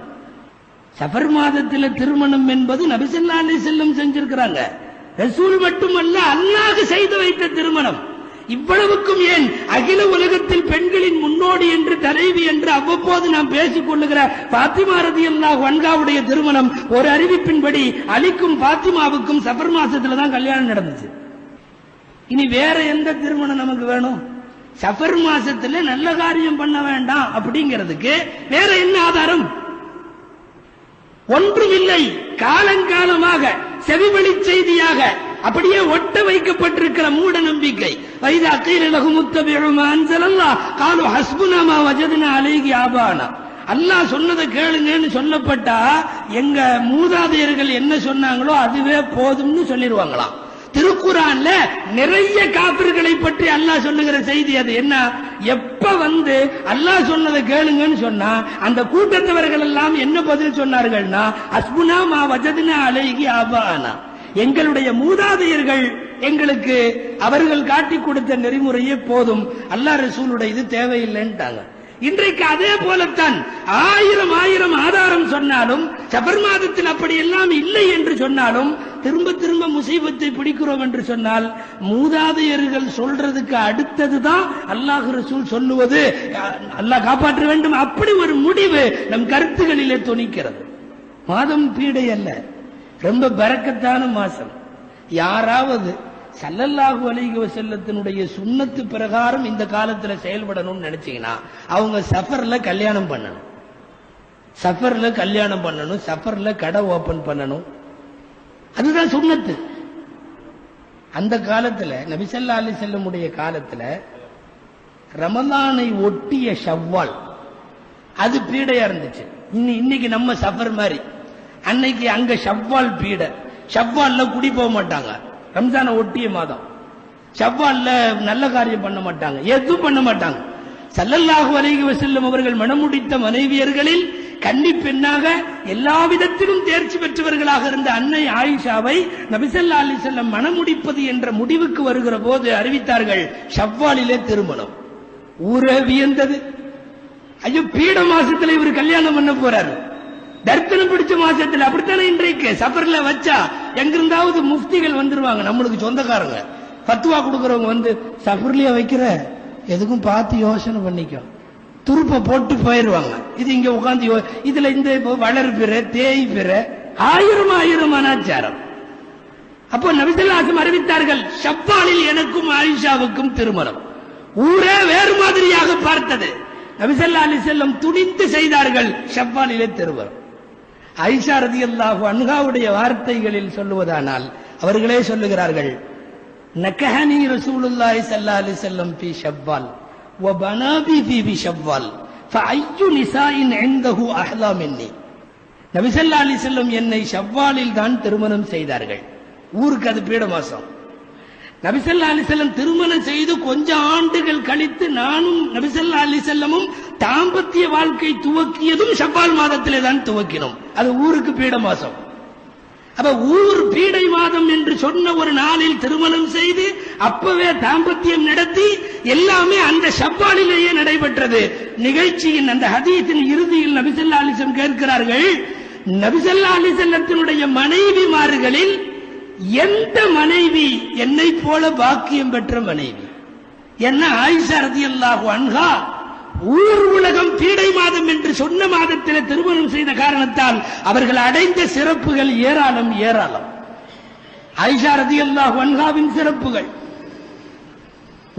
சஃபர் மாதத்தில் திருமணம் என்பது நபி ஸல்லல்லாஹு அலைஹி வஸல்லம் செஞ்சிருக்கிறாங்க. ரசூல் மட்டுமல்ல, அல்லாஹ் செய்து வைத்த திருமணம். இவ்வளவுக்கும் ஏன் அகில உலகத்தில் பெண்களின் முன்னோடி என்று தலைவி என்று அவ்வப்போது நாம் பேசிக் கொள்ளுகிற பாத்திமா ரலியல்லாஹு அன்ஹாவுடைய திருமணம் ஒரு அறிவிப்பின்படி அலிக்கும் பாத்திமாவுக்கும் சஃபர் மாசத்துல தான் கல்யாணம் நடந்துச்சு. இனி வேற எந்த திருமணம் நமக்கு வேணும்? சஃபர் மாசத்துல நல்ல காரியம் பண்ண வேண்டாம் அப்படிங்கிறதுக்கு வேற என்ன ஆதாரம்? ஒன்றுமில்லை. காலங்காலமாக செவிவழி செய்தியாக அப்படியே ஒட்ட வைக்கப்பட்டிருக்கிற மூட நம்பிக்கை. வைதா கீல லஹும் முத்தபிஉ மா அன்ஸலல்லாஹ் காலு ஹஸ்புனா மா வஜத்னா அலைஹி ஆபானா. அல்லாஹ் சொன்னதை கேளுங்கன்னு சொல்லப்பட்டா எங்க மூதாதையர்கள் என்ன சொன்னாங்களோ அதுவே போதும்னு சொல்லிடுவாங்களாம். திருக்குர்ஆன்ல நிறைய காபிர்களை பற்றி அல்லாஹ் சொல்லுகிற செய்தி அது என்ன? எப்ப அல்லாஹ் சொன்னதை கேளுங்கன்னு சொன்னா அந்த கூட்டத்தவர்கள் எல்லாம் என்ன பதில் சொன்னார்கள்னா, ஹஸ்புனா மா வஜத்னா அலைஹி ஆபானா, எங்களுடைய மூதாதையர்கள் எங்களுக்கு அவர்கள் காட்டி கொடுத்த நெறிமுறையே போதும், அல்லாஹ் ரசூலுடைய இது தேவையில்லைன்ட்டாங்க. இன்றைக்கு அதே போலத்தான் ஆயிரம் ஆதாரம் சொன்னாலும் சஃபர் மாதத்தில் அப்படி எல்லாம் இல்லை என்று சொன்னாலும் திரும்ப திரும்ப முசீபத்தை பிடிக்கிறோம் என்று சொன்னால் மூதாதையர்கள் சொல்றதுக்கு அடுத்ததுதான் அல்லாஹ் ரசூல் சொல்லுவது அல்லாஹ் காப்பாற்ற வேண்டும். அப்படி ஒரு முடிவு நம் கருத்துகளிலே துணிக்கிறது. மாதம் பீடை அல்ல, ரொம்ப பரக்கத்தான மாசம். யாராவது ஸல்லல்லாஹு அலைஹி வஸல்லத்தினுடைய சுன்னத்து பிரகாரம் இந்த காலத்துல செயல்படணும்னு நினைச்சீங்கன்னா அவங்க சஃபர்ல கல்யாணம் பண்ணணும், சஃபர்ல கடை ஓபன் பண்ணணும். அதுதான் சுன்னத்து. அந்த காலத்துல நபி ஸல்லல்லாஹு அலைஹி வஸல்லமுடைய காலத்துல ரமலானை ஒட்டிய ஷவ்வால் அது பீடையா இருந்துச்சு. இன்னைக்கு நம்ம சஃபர் மாதிரி, அன்னைக்கு அங்க ஷவ்வால் பீடை. ஷவ்வால்ல குடி போக மாட்டாங்க, ரம்ஜானை ஒட்டிய மாதம். ஷவ்வால்ல நல்ல காரியம் பண்ண மாட்டாங்க, எதுவும் பண்ண மாட்டாங்க. ஸல்லல்லாஹு அலைஹி வஸல்லம் அவர்கள் மணமுடித்த மனைவியர்களில் கன்னி பெண்ணாக எல்லா விதத்திலும் தேர்ச்சி பெற்றவர்களாக இருந்த அன்னை ஆயிஷாவை நபி ஸல்லல்லாஹு அலைஹி வஸல்லம் மணமுடிப்பது என்ற முடிவுக்கு வருகிற போது அறிவித்தார்கள், ஷவ்வாலிலே திருமணம். ஊரே வியந்தது. ஐயோ, பீட மாசத்துல இவர் கல்யாணம் பண்ண போறாரு, தர்த்தனம் பிடிச்ச மாசத்துல. அப்படித்தானே இன்றைக்கு சஃபர்ல வச்சா எங்கிருந்தாவது முஃப்திகள் வந்துருவாங்க, நம்மளுக்கு சொந்தக்காரங்க, பத்துவா கொடுக்கறவங்க வந்து, சஃபர்லயே வைக்கிற, எதுக்கும் பார்த்து யோசனை பண்ணிக்கோ, துருப்ப போட்டு போயிருவாங்க. இது இங்க உட்காந்து இதுல இந்த வளர் பிற தேய் பிற ஆயிரம் அனாச்சாரம். அப்போ நபி ஸல்லல்லாஹு அலைஹி வஸல்லம் அறிவித்தார்கள், ஷவ்வாலில் எனக்கும் ஆயிஷாவுக்கும் திருமணம். ஊரே வேறு மாதிரியாக பார்த்தது. நபி ஸல்லல்லாஹு அலைஹி வஸல்லம் துணிந்து செய்தார்கள், ஷவ்வாலிலே திருமணம். ஆயிஷா ரலியல்லாஹு அன்ஹாவுடைய வார்த்தைகளில் சொல்லுவதானால் அவர்களே சொல்லுகிறார்கள், நக்கஹனி ரசூலுல்லாஹி ஸல்லல்லாஹு அலைஹி வஸல்லம் ஃபீ ஷவ்வால் வ பனாபி ஃபீ ஷவ்வால் ஃபஅய்யு நிசாஇன் இன்தஹு அஹ்லா மின்னி. நபி ஸல்லல்லாஹு அலைஹி வஸல்லம் என்னை ஷவ்வாலில் தான் திருமணம் செய்தார்கள். ஊருக்கு அது பீட மாசம். நபி ஸல்லல்லாஹு அலைஹி வஸல்லம் திருமணம் செய்து கொஞ்ச ஆண்டுகள் கழித்து நானும் நபி ஸல்லல்லாஹு அலைஹி வஸல்லமும் தாம்பத்திய வாழ்க்கை துவக்கியதும் ஷவ்வால் மாதத்திலே தான் துவக்கினோம். அது ஊருக்கு பீட மாசம். அப்ப ஊர் பீடை மாதம் என்று சொன்ன ஒரு நாளில் திருமணம் செய்து அப்பவே தாம்பத்தியம் நடத்தி எல்லாமே அந்த ஷவ்வாலிலேயே நடைபெற்றது. நிகழ்ச்சியின் அந்த ஹதீஸின் இறுதியில் நபி ஸல்லல்லாஹு அலைஹி வஸல்லம் கேட்கிறார்கள், நபி ஸல்லல்லாஹு அலைஹி வஸல்லத்தினுடைய மனைவிமார்களில் எந்த மனைவி என்னை போல பாக்கியம் பெற்ற மனைவி? என்ன ஆயிஷா ரலியல்லாஹு அன்ஹா ஊர் உலகம் பீடை மாதம் என்று சொன்ன மாதத்தில் திருமணம் செய்த காரணத்தால் அவர்கள் அடைந்த சிறப்புகள் ஏராளம் ஏராளம். ஆயிஷா ரலியல்லாஹு அன்ஹாவின் சிறப்புகள்,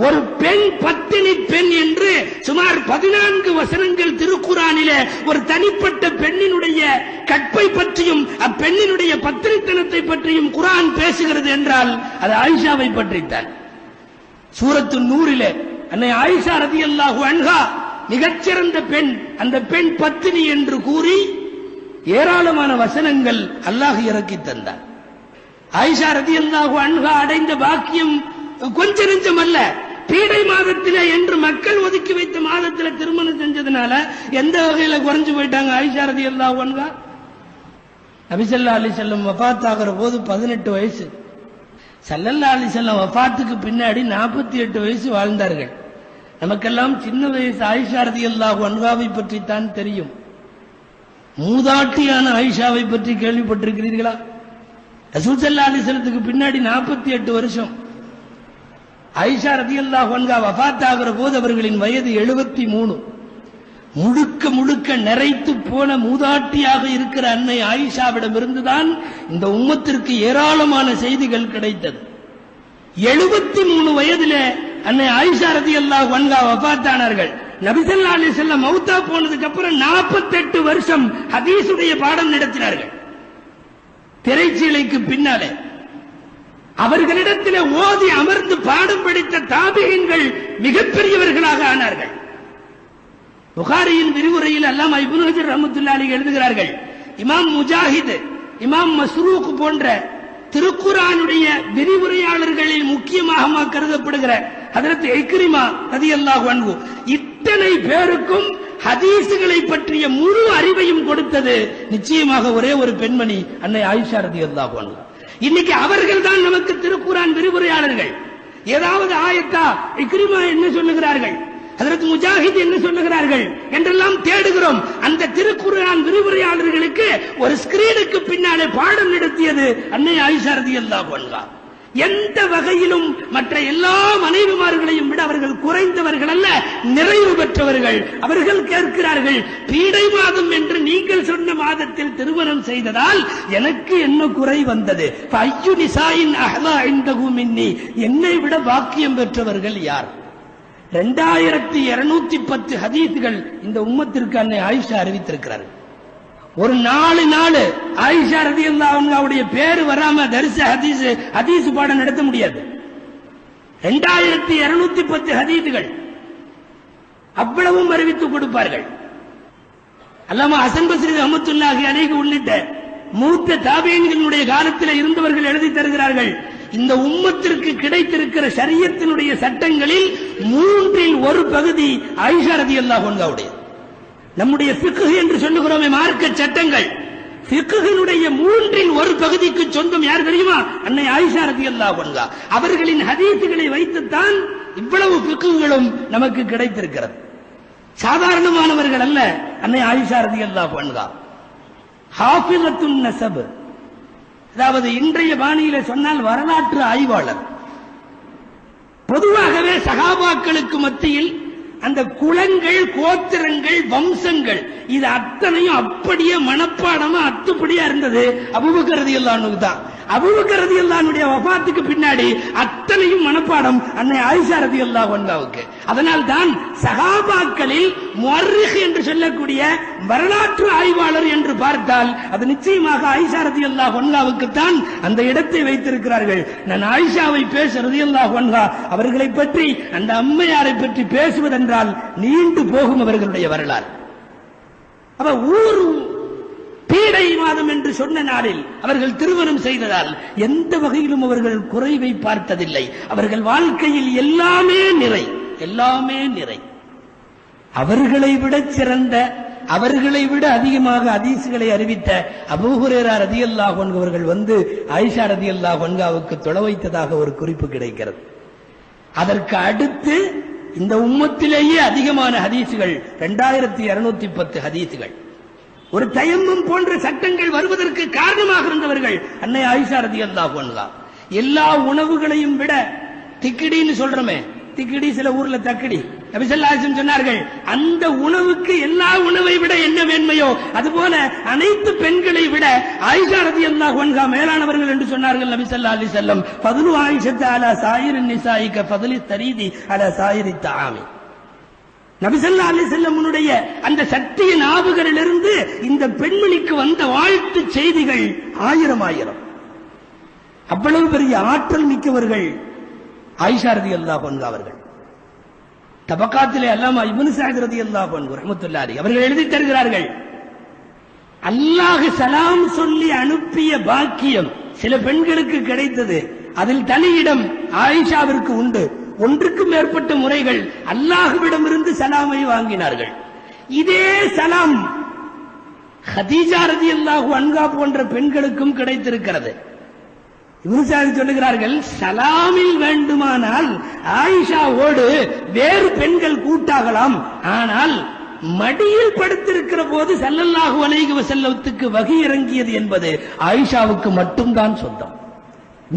ஒரு பெண் பத்தினி பெண் என்று சுமார் 14 வசனங்கள் திருக்குரானிலே ஒரு தனிப்பட்ட பெண்ணினுடைய கற்பை பற்றியும் அப்பெண்ணினுடைய பத்திரித்தனத்தை பற்றியும் குரான் பேசுகிறது என்றால் அது ஆயிஷாவை பற்றித்தான். சூரத்து நூரிலே அன்னை ஆயிஷா ரலியல்லாஹு அன்ஹா மிகச்சிறந்த பெண், அந்த பெண் பத்தினி என்று கூறி ஏராளமான வசனங்கள் அல்லாஹ் இறக்கி தந்தார். ஆயிஷா ரலியல்லாஹு அன்ஹா அடைந்த பாக்கியம் கொஞ்ச நெஞ்சம் அல்ல. பீடை மாதத்திலே என்று மக்கள் ஒதுக்கி வைத்த மாதத்தில் திருமணம் செஞ்சதுனால எந்த வகையில குறைஞ்சு போயிட்டாங்க ஆயிஷா ரலியல்லாஹு அன்ஹா? நபி ஸல்லல்லாஹு அலைஹி வஸல்லம் வஃபாத் ஆகிற போது 18 வயசு. ஸல்லல்லாஹு அலைஹி வஸல்லம் வஃபாத்துக்கு பின்னாடி 48 வயசு வாழ்ந்தார்கள். நமக்கெல்லாம் சின்ன வயசு ஆயிஷா ரலியல்லாஹு அன்ஹாவை பற்றி தான் தெரியும். மூதாட்டியான ஆயிஷாவை பற்றி கேள்விப்பட்டிருக்கிறீர்களா? ரசூல் ஸல்லல்லாஹு அலைஹி வஸல்லத்துக்கு பின்னாடி 48 வருஷம். ஆயிஷா ரலியல்லாஹு அன்ஹா வஃபாத் ஆகிற போது அவர்களின் வயது 73. முழுக்க முழுக்க நிறைத்து போன மூதாட்டியாக இருக்கிற அன்னை ஆயிஷாவிடம் இருந்துதான் இந்த உம்மத்திற்கு ஏராளமான செய்திகள் கிடைத்தது. 73 வயதிலே அன்னை ஆயிஷா ரலியல்லாஹு அன்ஹா வஃபாத் ஆனார்கள். நபி ஸல்லல்லாஹு அலைஹி வஸல்லம் மௌத்தா போனதுக்கு அப்புறம் 48 வருஷம் ஹதீஸுடைய பாடம் நடத்தினார்கள். திரைச்சீலைக்கு பின்னாலே அவர்களிடத்தில் ஓதி அமர்ந்து பாடம் படித்த தாபிஈன்கள் மிகப்பெரியவர்களாக ஆனார்கள். புகாரியின் விரிவுரையில் அல்லாமா இப்னு ஹஜர் ரஹ்மத்துல்லாஹி அலைஹி எழுதுகிறார்கள், இமாம் முஜாஹித், இமாம் மஸ்ரூக் போன்ற திருக்குர்ஆனுடைய விரிவுரையாளர்களில் முக்கியமாக கருதப்படுகிற ஹஜ்ரத் இக்ரிமா ரலியல்லாஹு அன்ஹு இத்தனை பேருக்கும் ஹதீஸ்களை பற்றிய முழு அறிவையும் கொடுத்தது நிச்சயமாக ஒரே ஒரு பெண்மணி அன்னை ஆயிஷா ரலியல்லாஹு அன்ஹா. இன்னைக்கு அவர்கள் தான் நமக்கு திருக்குர்ஆன் விரிவுரையாளர்கள். ஏதாவது ஆயத்தா இக்ரிமா என்ன சொல்லுகிறார்கள், ஹஜ்ரத் முஜாஹித் என்ன சொல்லுகிறார்கள் என்றெல்லாம் தேடுகிறோம். அந்த திருக்குர்ஆன் விரிவுரையாளர்களுக்கு ஒரு ஸ்கிரீனுக்கு பின்னாலே பாடம் நடத்தியது அன்னை ஆயிஷா ரலியல்லாஹு அன்ஹா. எந்த வகையிலும் மற்ற எல்லா மனைவிமார்களையும் விட அவர்கள் குறைந்தவர்கள் அல்ல, நிறைவு பெற்றவர்கள். அவர்கள் கேட்கிறார்கள், பீடை மாதம் என்று நீங்கள் சொன்ன மாதத்தில் திருமணம் செய்ததால் எனக்கு என்ன குறை வந்தது? ஃபஅய்யு நிசாஇன் அஹ்லா இன்தஹு மின்னி, என்னை விட பாக்கியம் பெற்றவர்கள் யார்? 2210 ஹதீஸ்கள் இந்த உம்மத்திற்கு அன்னை ஆயிஷா அறிவித்திருக்கிறார்கள். ஒரு 4 நாள் ஆயிஷா ரலியல்லாஹு அன்ஹாவுடைய பேரு வராம தரிச ஹதீஸ் பாடம் நடத்த முடியாது. 2210 ஹதீஸ்கள் அவ்வளவும் அறிவித்து கொடுப்பார்கள். அல்லாமா ஹசன் பஸ்ரி ரஹ்மத்துல்லாஹி அலைஹி உள்ளிட்ட மூத்த தாபிஈன்களுடைய காலத்தில் இருந்தவர்கள் எழுதி தருகிறார்கள், இந்த உம்மத்திற்கு கிடைத்திருக்கிற ஷரியத்தினுடைய சட்டங்களில் 3இல் 1 பகுதி ஆயிஷா ரலியல்லாஹு அன்ஹாவுடைய. நம்முடைய ஃபிக்ஹ் என்று சொல்லுகிறோமே மார்க்க சட்டங்கள், ஃபிக்ஹினுடைய 3இல் 1 பகுதிக்கு சொந்தம் யார் தெரியுமா? அன்னை ஆயிஷா ரலியல்லாஹு அன்ஹா. அவர்களின் ஹதீஸ்களை வைத்துத்தான் இவ்வளவு ஃபிக்ஹுகளும் நமக்கு கிடைத்திருக்கிறது. சாதாரணமானவர்கள் அல்ல. அன்னை ஆயிஷா ரலியல்லாஹு அன்ஹா ஹாஃபிலத்துன் நஸப், அதாவது இன்றைய பாணியில சொன்னால் வரலாற்று ஆய்வாளர். பொதுவாகவே சஹாபாக்களுக்கு மத்தியில் அந்த குலங்கள், கோத்திரங்கள், வம்சங்கள் இது அத்தனையும் அப்படியே மனப்பாடமா அத்துப்படியா இருந்தது அபூபக்கர் ரலியல்லாஹு அன்ஹு தான். அபூபக்கர் ரலியல்லாஹு அன்ஹுடைய வஃபாத்துக்கு பின்னாடி அத்தனையும் மனப்பாடம் அன்னை ஆயிஷா ரலியல்லாஹு அன்ஹாவுக்கு. அதனால் தான் சஹாபாக்களில் முஅர்ரிக் என்று சொல்லக்கூடிய வரலாற்று ஆய்வாளர் என்று பார்த்தால் அது நிச்சயமாக ஆயிஷா ரலியல்லாஹு அன்ஹாவுக்கு தான் அந்த இடத்தை வைத்திருக்கிறார்கள். நான் ஆயிஷாவை பேச ரலியல்லாஹு அன்ஹா அவர்களை பற்றி, அந்த அம்மையாரை பற்றி பேசுவதென்றால் நீண்டு போகும் அவர்களுடைய வரலாறு. அப்ப ஊர் பீடை மாதம் என்று சொன்ன நாளில் அவர்கள் திருமணம் செய்ததால் எந்த வகையிலும் அவர்கள் குறைவை பார்த்ததில்லை. அவர்கள் வாழ்க்கையில் எல்லாமே நிறை, எல்லாமே நிறை. அவர்களை விட சிறந்த, அவர்களை விட அதிகமாக ஹதீஸ்களை அறிவித்த அபூ ஹுரைரா ரலியல்லாஹு அன்ஹு அவர்கள் வந்து ஆயிஷா ரலியல்லாஹு அன்ஹாவுக்கு தொலை வைத்ததாக ஒரு குறிப்பு கிடைக்கிறது. அதற்கு அடுத்து இந்த உம்மத்திலேயே அதிகமான ஹதீஸ்கள் 2210 ஹதீஸ்கள். ஒரு தயம்மம் போன்ற சட்டங்கள் வருவதற்கு காரணமாக இருந்தவர்கள் அன்னை ஆயிஷா ரலியல்லாஹு அன்ஹா. எல்லா உணவுகளையும் விட திக்கிடின்னு சொல்றோமே, திக்கிடி சில ஊர்ல தக்கிடி, நபி ஸல்லல்லாஹு அலைஹி வஸல்லம் சொன்னார்கள் அந்த உணவுக்கு எல்லா உணவை விட என்ன மேன்மையோ அதுபோல அனைத்து பெண்களை விட ஆயிஷா ரலியல்லாஹு அன்ஹா மேலானவர்கள் என்று சொன்னார்கள் நபி ஸல்லல்லாஹு அலைஹி வஸல்லம். ஃபதுலு ஆயிஷா அலா சாயிரின் நிசாஇ கஃபதுலி தரீதி அலா சாயிரி தஆமி. நபி ஸல்லல்லாஹு அலைஹி வஸல்லமுடைய அந்த சத்திய நாவுகளிலிருந்து இந்த பெண்மணிக்கு வந்த வாழ்த்து செய்திகள் ஆயிரம் ஆயிரம். அவ்வளவு பெரிய ஆற்றல் மிக்கவர்கள் ஆயிஷா ரலியல்லாஹு அன்ஹா அவர்கள். தபகாத்திலே அல்லாமா இப்னு சஅத் ரலியல்லாஹு அன்ஹு ரஹ்மத்துல்லாஹி அலைஹி அவர்கள் எழுதி தருகிறார்கள், அல்லாஹ் சலாம் சொல்லி அனுப்பிய பாக்கியம் சில பெண்களுக்கு கிடைத்தது. அதில் தனியிடம் ஆயிஷாவிற்கு உண்டு. ஒன்றுக்கும் மேற்பட்ட முறைகள் அல்லாஹ்விடமிருந்து சலாமை வாங்கினார்கள். இதே சலாம் ஹதீஜா ரலியல்லாஹு அன்ஹா போன்ற பெண்களுக்கும் கிடைத்திருக்கிறது. இப்னு சஅத் சொல்லுகிறார்கள், சலாமில் வேண்டுமானால் ஆயிஷாவோடு வேறு பெண்கள் கூட்டாகலாம், ஆனால் மடியில் படுத்திருக்கிற போது ஸல்லல்லாஹு அலைஹி வஸல்லத்துக்கு வஹி இறங்கியது என்பது ஆயிஷாவுக்கு மட்டும்தான் சொந்தம்.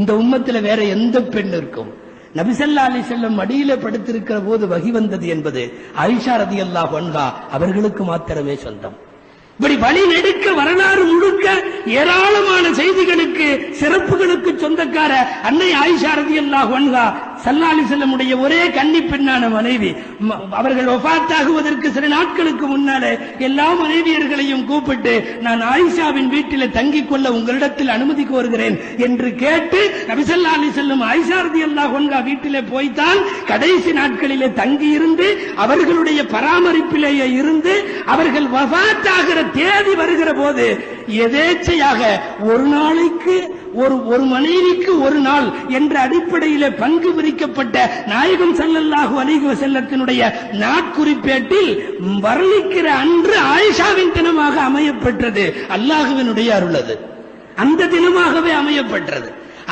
இந்த உம்மத்தில் வேற எந்த பெண்ணிற்கும் நபி ஸல்லல்லாஹு அலைஹி வஸல்லம் மடியில படுத்திருக்கிற போது வஹி வந்தது என்பது ஆயிஷா ரலியல்லாஹு அன்ஹா அவர்களுக்கு மாத்திரமே சொந்தம். இப்படி வழி நெடுக்க வரலாறு முழுக்க ஏராளமான செய்திகளுக்கு, சிறப்புகளுக்கு சொந்தக்கார அன்னை ஆயிஷா ரலியல்லாஹு அன்ஹா ஸல்லல்லாஹு அலைஹி வஸல்லம் உடைய ஒரே கன்னி பெண்ணான மனைவி. அவர்கள் வஃபாத்தாகுவதற்கு சில நாட்களுக்கு முன்னாலே எல்லா மனைவியர்களையும் கூப்பிட்டு, நான் ஆயிஷாவின் வீட்டிலே தங்கிக் கொள்ள உங்களிடத்தில் அனுமதி கோருகிறேன் என்று கேட்டு நபி ஸல்லல்லாஹு அலைஹி வஸல்லம் ஆயிஷா ரலியல்லாஹு அன்ஹா வீட்டிலே போய்தான் கடைசி நாட்களிலே தங்கி இருந்து அவர்களுடைய பராமரிப்பிலேயே இருந்து அவர்கள் வஃபாத்தாகிற தேதி வருகிற போது எதேச்சையாக ஒரு நாளைக்கு ஒரு மனைவிக்கு ஒரு நாள் என்ற அடிப்படையிலே பங்கு பிரிக்கப்பட்ட நாயகம் ஸல்லல்லாஹு அலைஹி வஸல்லத்தினுடைய நாட்குறிப்பேட்டில் வர்ணிக்கிற அன்று ஆயிஷாவின் தினமாக அமையப்பெற்றது. அல்லாஹ்வினுடைய அருளது அந்த தினமாகவே அமையப்பெற்றது.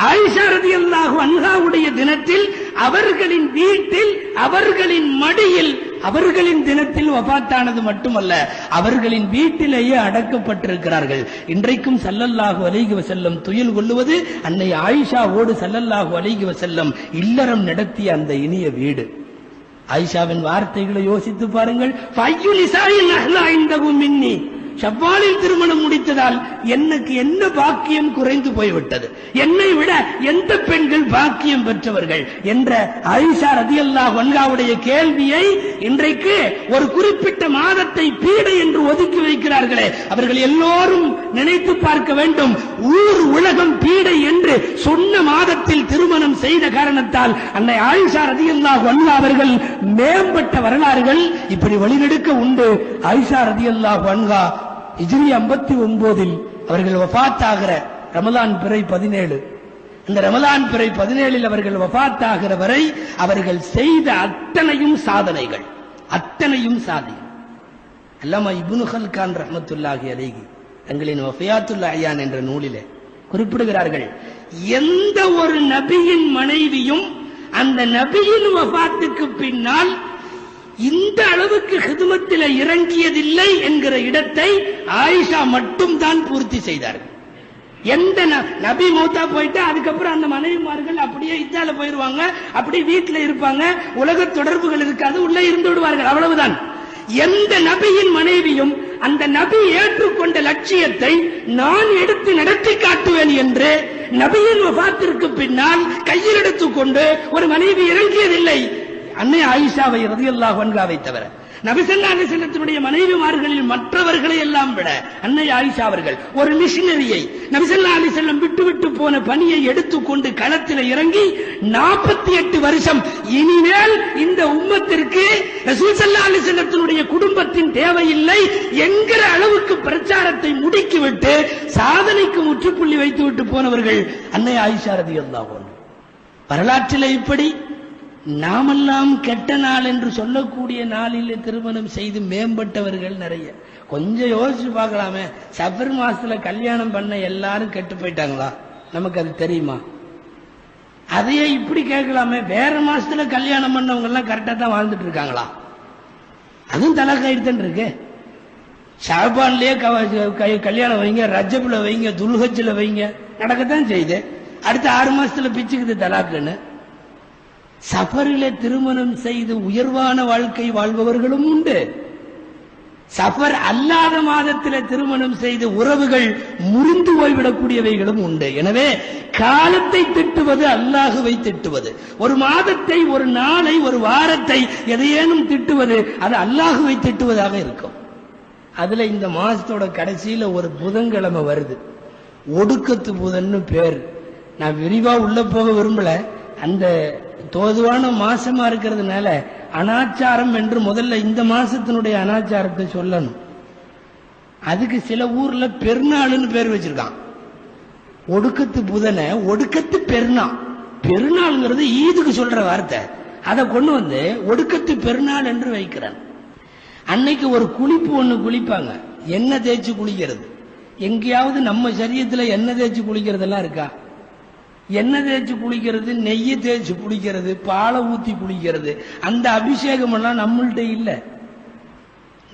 ஆயிஷா ரலியல்லாஹு அன்ஹாவுடைய தினத்தில் அவர்களின் வீட்டில், அவர்களின் மடியில், அவர்களின் தினத்தில் வஃபாத்தானது மட்டுமல்ல, அவர்களின் வீட்டிலேயே அடக்கப்பட்டிருக்கிறார்கள். இன்றைக்கும் ஸல்லல்லாஹு அலைஹி வஸல்லம் துயில் கொள்ளுவது அன்னை ஆயிஷாவோடு ஸல்லல்லாஹு அலைஹி வஸல்லம் இல்லறம் நடத்திய அந்த இனிய வீடு. ஆயிஷாவின் வார்த்தைகளை யோசித்து பாருங்கள். ஃபையு நிசாஇன் அஹ்லா இன்தஹு மின்னி, ஷவ்வாலில் திருமணம் முடித்ததால் எனக்கு என்ன பாக்கியம் குறைந்து போய்விட்டது, என்னை விட எந்த பெண்கள் பாக்கியம் பெற்றவர்கள் என்ற ஆயிஷா ரலியல்லாஹு அன்ஹாவுடைய கேள்வியை இன்றைக்கு ஒரு குறிப்பிட்ட மாதத்தை பீடை என்று ஒதுக்கி வைக்கிறார்களே, அவர்கள் எல்லோரும் நினைத்து பார்க்க வேண்டும். ஊர் உலகம் பீடை என்று சொன்ன மாதத்தில் திருமணம் செய்த காரணத்தால் அன்னை ஆயிஷா ரலியல்லாஹு அன்ஹா அவர்கள் மேம்பட்ட வரலாறுகள் இப்படி வழிநெடுக்க உண்டு. ஆயிஷா ரலியல்லாஹு அன்ஹா ஹிஜ்ரி 59 அவர்கள் வஃபாத் ஆகிற ரமலான் பிறை 17, இந்த ரமலான் பிறை 17 அவர்கள் வஃபாத் ஆகிற வரை அவர்கள் செய்த அத்தனையும் சாதனைகள், அத்தனையும் சாதனை. அல்லாமா இப்னு ஹல்கான் ரஹ்மத்துல்லாஹி அலைஹி தங்களின் வஃபியாத்துல் அயான் என்ற நூலிலே குறிப்பிடுகிறார்கள், எந்த ஒரு நபியின் மனைவியும் அந்த நபியின் வஃபாத்துக்கு பின்னால் இந்த அளவுக்கு ஹிதுமத்தில் இறங்கியதில்லை என்கிற இடத்தை ஆயிஷா மட்டும் தான் பூர்த்தி செய்தார்கள். எந்த நபி மௌத்தா போயிட்டு அதுக்கப்புறம் அந்த மனைவிமார்கள் அப்படியே இத்தால போயிருவாங்க, அப்படி வீட்டுல இருப்பாங்க, உலக தொடர்புகள் இருக்காது, உள்ளே இருந்து விடுவார்கள், அவ்வளவுதான். எந்த நபியின் மனைவியும் அந்த நபி ஏற்றுக்கொண்ட லட்சியத்தை நான் எடுத்து நடத்தி காட்டுவேன் என்று நபியின் வஃபாத்திற்கு பின்னால் கையில் எடுத்துக்கொண்டு ஒரு மனைவி இறங்கியதில்லை. அன்னை ஆயிஷாவை ரலியல்லாஹு அன்ஹாவை தவிர நபி ஸல்லல்லாஹு அலைஹி வஸல்லத்துடைய மனைவிமார்களில் மற்றவர்களை எல்லாம் விட அன்னை ஆயிஷா அவர்கள் ஒரு மிஷனரியை நபி ஸல்லல்லாஹு அலைஹி வஸல்லம் விட்டு போன பணியை எடுத்துக்கொண்டு களத்தில் இறங்கி 48 வருஷம் இனிமேல் இந்த உம்மத்திற்கு ரசூல் ஸல்லல்லாஹு அலைஹி வஸல்லத்துடைய குடும்பத்தின் தேவையில்லை என்கிற அளவுக்கு பிரச்சாரத்தை முடுக்கிவிட்டு சாதனைக்கு முற்றுப்புள்ளி வைத்துவிட்டு போனவர்கள் அன்னை ஆயிஷா ரலியல்லாஹு அன்ஹா. வரலாற்றில் இப்படி நாமெல்லாம் கெட்ட நாள் என்று சொல்லக்கூடிய நாளில் திருமணம் செய்து மேம்பட்டவர்கள் நிறைய. கொஞ்சம் யோசிச்சு பார்க்கலாமே, சஃபர் மாசத்துல கல்யாணம் பண்ண எல்லாரும் கெட்டு போயிட்டாங்களா? நமக்கு அது தெரியுமா? அதையே இப்படி கேட்கலாமே, வேற மாசத்துல கல்யாணம் பண்ணவங்க எல்லாம் கரெக்டா தான் வாழ்ந்துட்டு இருக்காங்களா? அதுவும் தலாக்காயிட்டு இருக்கு. ஷாபான்லயே கல்யாணம் வைங்க, ரஜப்ல வைங்க, துல்ஹஜ்ல வைங்க, நடக்கத்தான் செய்யுது. அடுத்த 6 மாசத்துல பிச்சுக்குது தலாக்குன்னு. சஃபரிலே திருமணம் செய்து உயர்வான வாழ்க்கை வாழ்பவர்களும் உண்டு. சஃபர் அல்லாத மாதத்திலே திருமணம் செய்து உறவுகள் முறிந்து போய்விடக்கூடியவைகளும் உண்டு. எனவே காலத்தை திட்டுவது அல்லாஹுவை திட்டுவது, ஒரு மாதத்தை, ஒரு நாளை, ஒரு வாரத்தை எதையேனும் திட்டுவது அது அல்லாஹுவை திட்டுவதாக இருக்கும். அதுல இந்த மாசத்தோட கடைசியில ஒரு புதன்கிழமை வருது, ஒடுக்கத்து புதன்னு பேர். நான் விரிவா உள்ள போக விரும்பல. அந்த தோதுவான மாசமா இருக்கிறதுனால அனாச்சாரம் என்று முதல்ல இந்த மாசத்தினுடைய அனாச்சாரத்தை சொல்லணும். அதுக்கு சில ஊர்ல பெருநாள்னு பேர் வச்சிருக்கான். ஒடுக்கத்து புதனை ஒடுக்கத்து பெருநாள், பெருநாள்ங்கிறது ஈதுக்கு சொல்ற வார்த்தை, அதை கொண்டு வந்து ஒடுக்கத்து பெருநாள் என்று வைக்கிறான். அன்னைக்கு ஒரு குளிப்பு ஒண்ணு குளிப்பாங்க, எண்ணெய் தேய்ச்சி குளிக்கிறது. எங்கேயாவது நம்ம சரீரத்துல எண்ணெய் தேய்ச்சி குளிக்கிறதெல்லாம் இருக்கா? எண்ணெய் தேய்ச்சி குளிக்கிறது, நெய்யை தேய்ச்சி குளிக்கிறது, பாலை ஊத்தி குளிக்கிறது, அந்த அபிஷேகம் எல்லாம் நம்மள்கிட்ட இல்ல.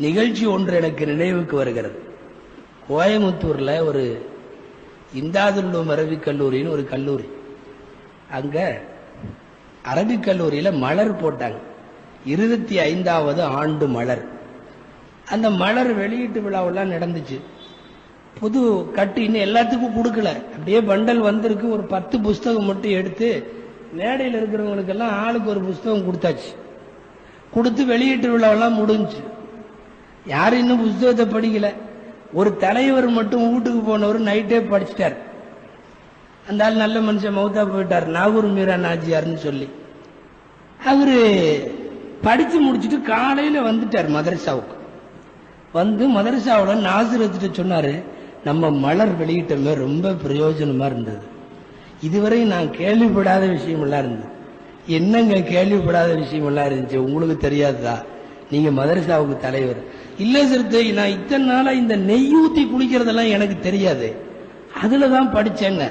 நிகழ்ச்சி ஒன்று எனக்கு நினைவுக்கு வருகிறது. கோயமுத்தூர்ல ஒரு இந்தாதுல்லும் அரபிக் கல்லூரின்னு ஒரு கல்லூரி, அங்க அரபிக் கல்லூரியில மலர் போட்டாங்க. 25வது ஆண்டு மலர். அந்த மலர் வெளியீட்டு விழாவெல்லாம் நடந்துச்சு. புது கட்டு இன்னும் எல்லாத்துக்கும் கொடுக்கல, அப்படியே பண்டல் வந்திருக்கு. ஒரு 10 புஸ்தகம் மட்டும் எடுத்து மேடையில் இருக்கிறவங்களுக்கெல்லாம் ஆளுக்கு ஒரு புஸ்தகம் கொடுத்தாச்சு. கொடுத்து வெளியீட்டு விழாவெல்லாம் முடிஞ்சு. யாரும் இன்னும் புஸ்தகத்தை படிக்கல. ஒரு தலைவர் மட்டும் வீட்டுக்கு போனவர் நைட்டே படிச்சிட்டார். அந்த ஆள் நல்ல மனுஷன், மௌத்தா போயிட்டார், நாகூர் மீரா நாஜியார்னு சொல்லி. அவரு படிச்சு முடிச்சுட்டு காலையில வந்துட்டார் மதரசாவுக்கு. வந்து மதரசாவோட நாசிரத்திட்ட சொன்னாரு, நம்ம மலர் வெளியிட்டமே ரொம்ப பிரயோஜனமா இருந்தது. இதுவரை நான் கேள்விப்படாத விஷயம் எல்லாம் இருந்தது. என்னங்க கேள்விப்படாத விஷயம் எல்லாம் இருந்துச்சு, உங்களுக்கு தெரியாதா? நீங்க மதரசாவுக்கு தலைவர். இல்ல சிறுத்தை, நான் இத்தனை நாளா இந்த நெய்யூத்தி குளிக்கிறதெல்லாம் எனக்கு தெரியாது, அதுலதான் படிச்சேங்க.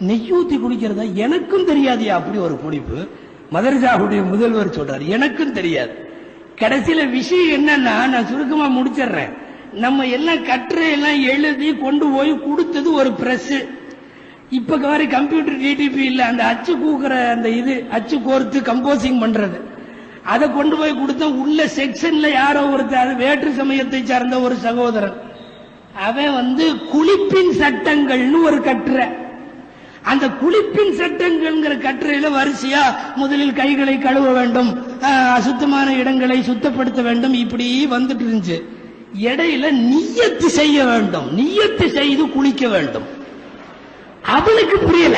நெய்யூத்தி குளிக்கிறதா எனக்கும் தெரியாதியா? அப்படி ஒரு குளிப்பு மதரசாவுடைய முதல்வர் சொல்றாரு, எனக்கும் தெரியாது. கடைசியில விஷயம் என்னன்னா, நான் சுருக்கமா முடிச்சிடுறேன். நம்ம எல்லாம் கட்டுரை எல்லாம் எழுதி கொண்டு போய் கொடுத்தது ஒரு பிரஸ். இப்ப மாதிரி கம்ப்யூட்டர் டிடிபி இல்ல, அந்த அச்சு கூக்குற அந்த இது அச்சு கோர்த்து கம்போசிங் பண்றது, அதை கொண்டு போய் கொடுத்த உள்ள செக்ஷன்ல யாரோ ஒருத்தர் வேற்று சமயத்தை சார்ந்த ஒரு சகோதரன், அவன் வந்து குளிப்பின் சட்டங்கள்னு ஒரு கட்டுரை. அந்த குளிப்பின் சட்டங்கள்ங்கிற கட்டுரையில வரிசையா முதலில் கைகளை கழுவ வேண்டும், அசுத்தமான இடங்களை சுத்தப்படுத்த வேண்டும், இப்படி வந்துட்டு இருந்துச்சு. இடையில நிய்யத்து செய்ய வேண்டும், நிய்யத்து செய்து குளிக்க வேண்டும். அவனுக்கு புரியல,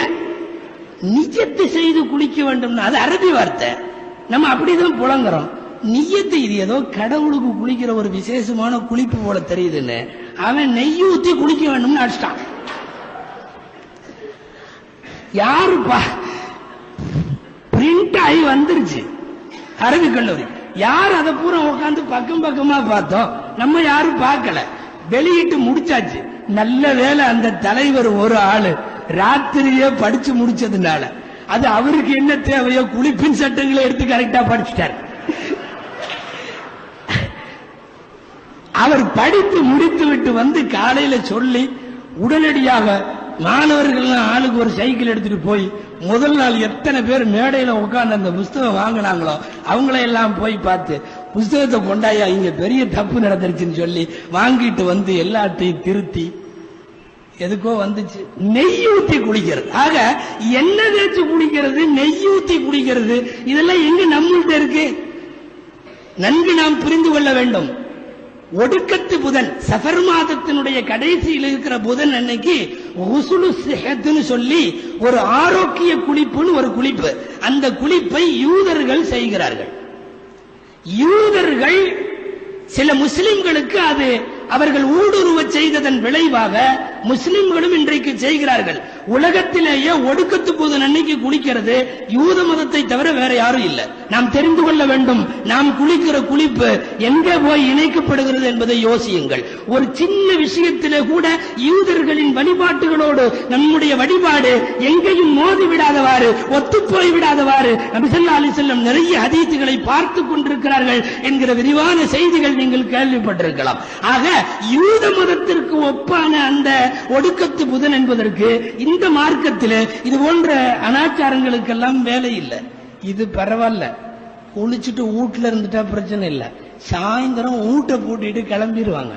நிய்யத்து செய்து குளிக்க வேண்டும் அது அரபி வார்த்தை, நம்ம அப்படிதான் புலங்குறோம். நிய்யத்து இது ஏதோ கடவுளுக்கு குளிக்கிற ஒரு விசேஷமான குளிப்பு போல தெரியுதுன்னு அவன் நெய்யூத்தி குளிக்க வேண்டும்னு அடிச்சிட்டான். யாருப்பா பிரிண்ட் ஆகி வந்துருச்சு அரபிக் கல்லூரி. யார் அதை பூரா உட்காந்து பக்கம் பக்கமா பார்த்தோம், நம்ம யாரும் பார்க்கல. வெளியிட்டு முடிச்சாச்சு. நல்ல வேலை அந்த தலைவர் ஒரு ஆளு ராத்திரியே படிச்சு முடிச்சதுனால அது அவருக்கு என்ன தேவையோ குளிப்பின் சட்டங்களை எடுத்து கரெக்டா படிச்சுட்டார். அவர் படித்து முடித்து விட்டு வந்து காலையில சொல்லி உடனடியாக மாணவர்கள் ஆளுக்கு ஒரு சைக்கிள் எடுத்துட்டு போய் முதல் நாள் எத்தனை பேர் மேடையில உட்கார்ந்து அந்த புஸ்தகம் வாங்கினாங்களோ அவங்களையெல்லாம் போய் பார்த்து புஸ்தகத்தை கொண்டாயா இங்க பெரிய தப்பு நடந்துருச்சுன்னு சொல்லி வாங்கிட்டு வந்து எல்லாத்தையும் திருத்தி எதுக்கோ வந்துச்சு. நெய் ஊத்தி குடிக்கிறது. ஆக எண்ணெய் தேய்ச்சி குடிக்கிறது, நெய் ஊத்தி குடிக்கிறது, இதெல்லாம் எங்க நம்மள்ட்ட இருக்கு? நன்கு நாம் புரிந்து கொள்ள வேண்டும். ஒடுக்கத்து புதன், சஃபர் மாதத்தினுடைய கடைசியில் இருக்கிற புதன் அன்னைக்கு உசுலு சிஹத்துன்னு சொல்லி ஒரு ஆரோக்கிய குளிப்புன்னு ஒரு குளிப்பு, அந்த குளிப்பை யூதர்கள் செய்கிறார்கள். யூதர்கள் சில முஸ்லிம்களுக்கு அது அவர்கள் ஊடுருவ செய்ததன் விளைவாக முஸ்லிம்களும் இன்றைக்கு செய்கிறார்கள். உலகத்திலேயே ஒடுக்கத்து புதன் அன்னைக்கு குளிக்கிறது யூத மதத்தை தவிர வேற யாரும் இல்லை. நாம் தெரிந்து கொள்ள வேண்டும், நாம் குளிக்கிற குளிப்பு எங்கே போய் இணைக்கப்படுகிறது என்பதை யோசியுங்கள். ஒரு சின்ன விஷயத்திலே கூட யூதர்களின் வழிபாட்டுகளோடு நம்முடைய வழிபாடு எங்கேயும் மோதி விடாதவாறு, ஒத்துப்போய் விடாதவாறு நபி ஸல்லல்லாஹு அலைஹி வஸல்லம் நிறைய ஹதீஸ்களை பார்த்து கொண்டிருக்கிறார்கள் என்கிற விரிவான செய்திகள் நீங்கள் கேள்விப்பட்டிருக்கலாம். ஆக யூத மதத்திற்கு ஒப்பான அந்த ஒடுக்கத்து புதன் என்பதற்கு இந்த மார்க்கத்தில் இது போன்ற அனாச்சாரங்களுக்கெல்லாம் வேலை இல்லை. இது பரவாயில்ல, குளிச்சுட்டு வீட்டுல இருந்துட்டா பிரச்சனை இல்லை. சாயந்தரம் வீட்டை பூட்டிட்டு கிளம்பிடுவாங்க.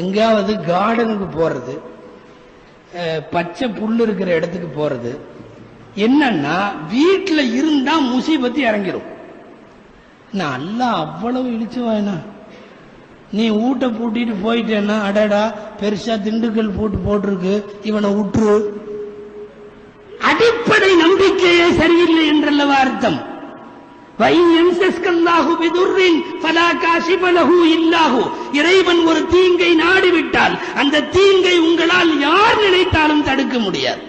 எங்காவது கார்டனுக்கு போறது, பச்சை புல்லு இருக்கிற இடத்துக்கு போறது. என்னன்னா வீட்டுல இருந்தா முசீபத்து இறங்கிடும். நல்லா அவ்வளவு இழிச்சு வாயினா நீ வீட்டை பூட்டிட்டு போயிட்டேன்னா அடடா பெருசா திண்டுக்கல் போட்டிருக்கு இவனை விட்டுரு. அடிப்படை நம்பிக்கையே சரியில்லை என்றல்லவா அர்த்தம். இறைவன் ஒரு தீங்கை நாடிவிட்டால் அந்த தீங்கை உங்களால் யார் நினைத்தாலும் தடுக்க முடியாது.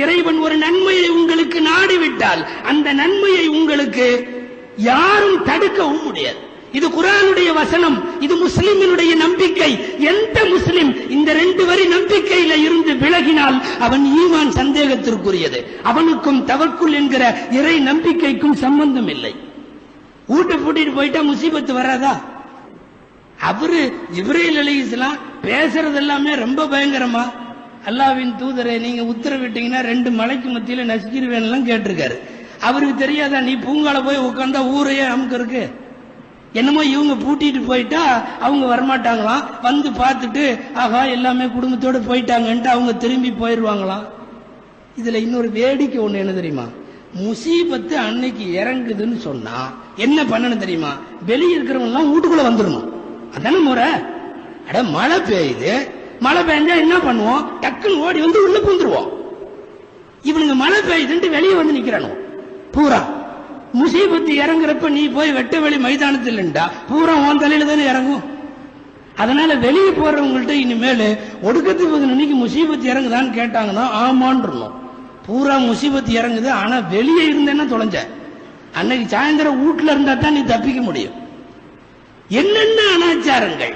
இறைவன் ஒரு நன்மையை உங்களுக்கு நாடிவிட்டால் அந்த நன்மையை உங்களுக்கு யாரும் தடுக்கவும் முடியாது. இது குர்ஆனுடைய வசனம், இது முஸ்லிமினுடைய நம்பிக்கை. எந்த முஸ்லிம் இந்த ரெண்டு வரி நம்பிக்கையில இருந்து விலகினால் அவன் ஈமான் சந்தேகத்திற்குரியது. அவனுக்கும் தவக்குல் என்கிற இறை நம்பிக்கைக்கும் சம்பந்தம் இல்லை. வீட்டை பூட்டிட்டு போயிட்டா முசீபத்து வராதா? அவரு ஜிப்ரீல் அலைஹிஸ்ஸலாம் பேசுறது எல்லாமே ரொம்ப பயங்கரமா, அல்லாஹ்வின் தூதரே நீங்க உத்தரவிட்டீங்கன்னா 2 மலைக்கு மத்தியில நசுக்கிடுவேன் கேட்டிருக்காரு. அவருக்கு தெரியாதா நீ பூங்கால போய் உட்கார்ந்தா ஊரையே நமக்கு இருக்கு? என்னமோ இவங்க பூட்டிட்டு போயிட்டா அவங்க வரமாட்டாங்களாம், வந்து பார்த்துட்டு ஆகா எல்லாமே குடும்பத்தோடு போயிட்டாங்கன்ட்டு அவங்க திரும்பி போயிடுவாங்களாம். இதுல இன்னொரு வேடிக்கை ஒண்ணு என்ன தெரியுமா? முசீபத்து அன்னைக்கு இறங்குதுன்னு சொன்னா என்ன பண்ணணும் தெரியுமா? வெளியே இருக்கிறவங்க எல்லாம் வீட்டுக்குள்ள வந்துடணும். அதான முறை. அட மழை பெய்யுது, மழை பெய்ஞ்சா என்ன பண்ணுவோம்? டக்குன்னு ஓடி வந்து உள்ள பூந்துருவோம். இவனுங்க மழை பெய்யுதுன்ட்டு வெளியே வந்து நிக்கிறானோ பூரா. முசீபத்து இறங்குறப்ப நீ போய் வெட்ட வெளி மைதானத்தில் பூரா உன் தலையில தானே இறங்கும். அதனால வெளியே போறவங்கள்ட்ட இனிமேல் ஒடுக்கத்து புதன் அன்னைக்கு முசீபத்து இறங்குதான்னு கேட்டாங்கன்னா ஆமான்றணும். பூரா முசீபத்து இறங்குது, ஆனா வெளியே இருந்தேன்னா தொலைஞ்ச. அன்னைக்கு சாயந்தரம் வீட்டுல இருந்தா தான் நீ தப்பிக்க முடியும். என்னென்ன அனாச்சாரங்கள்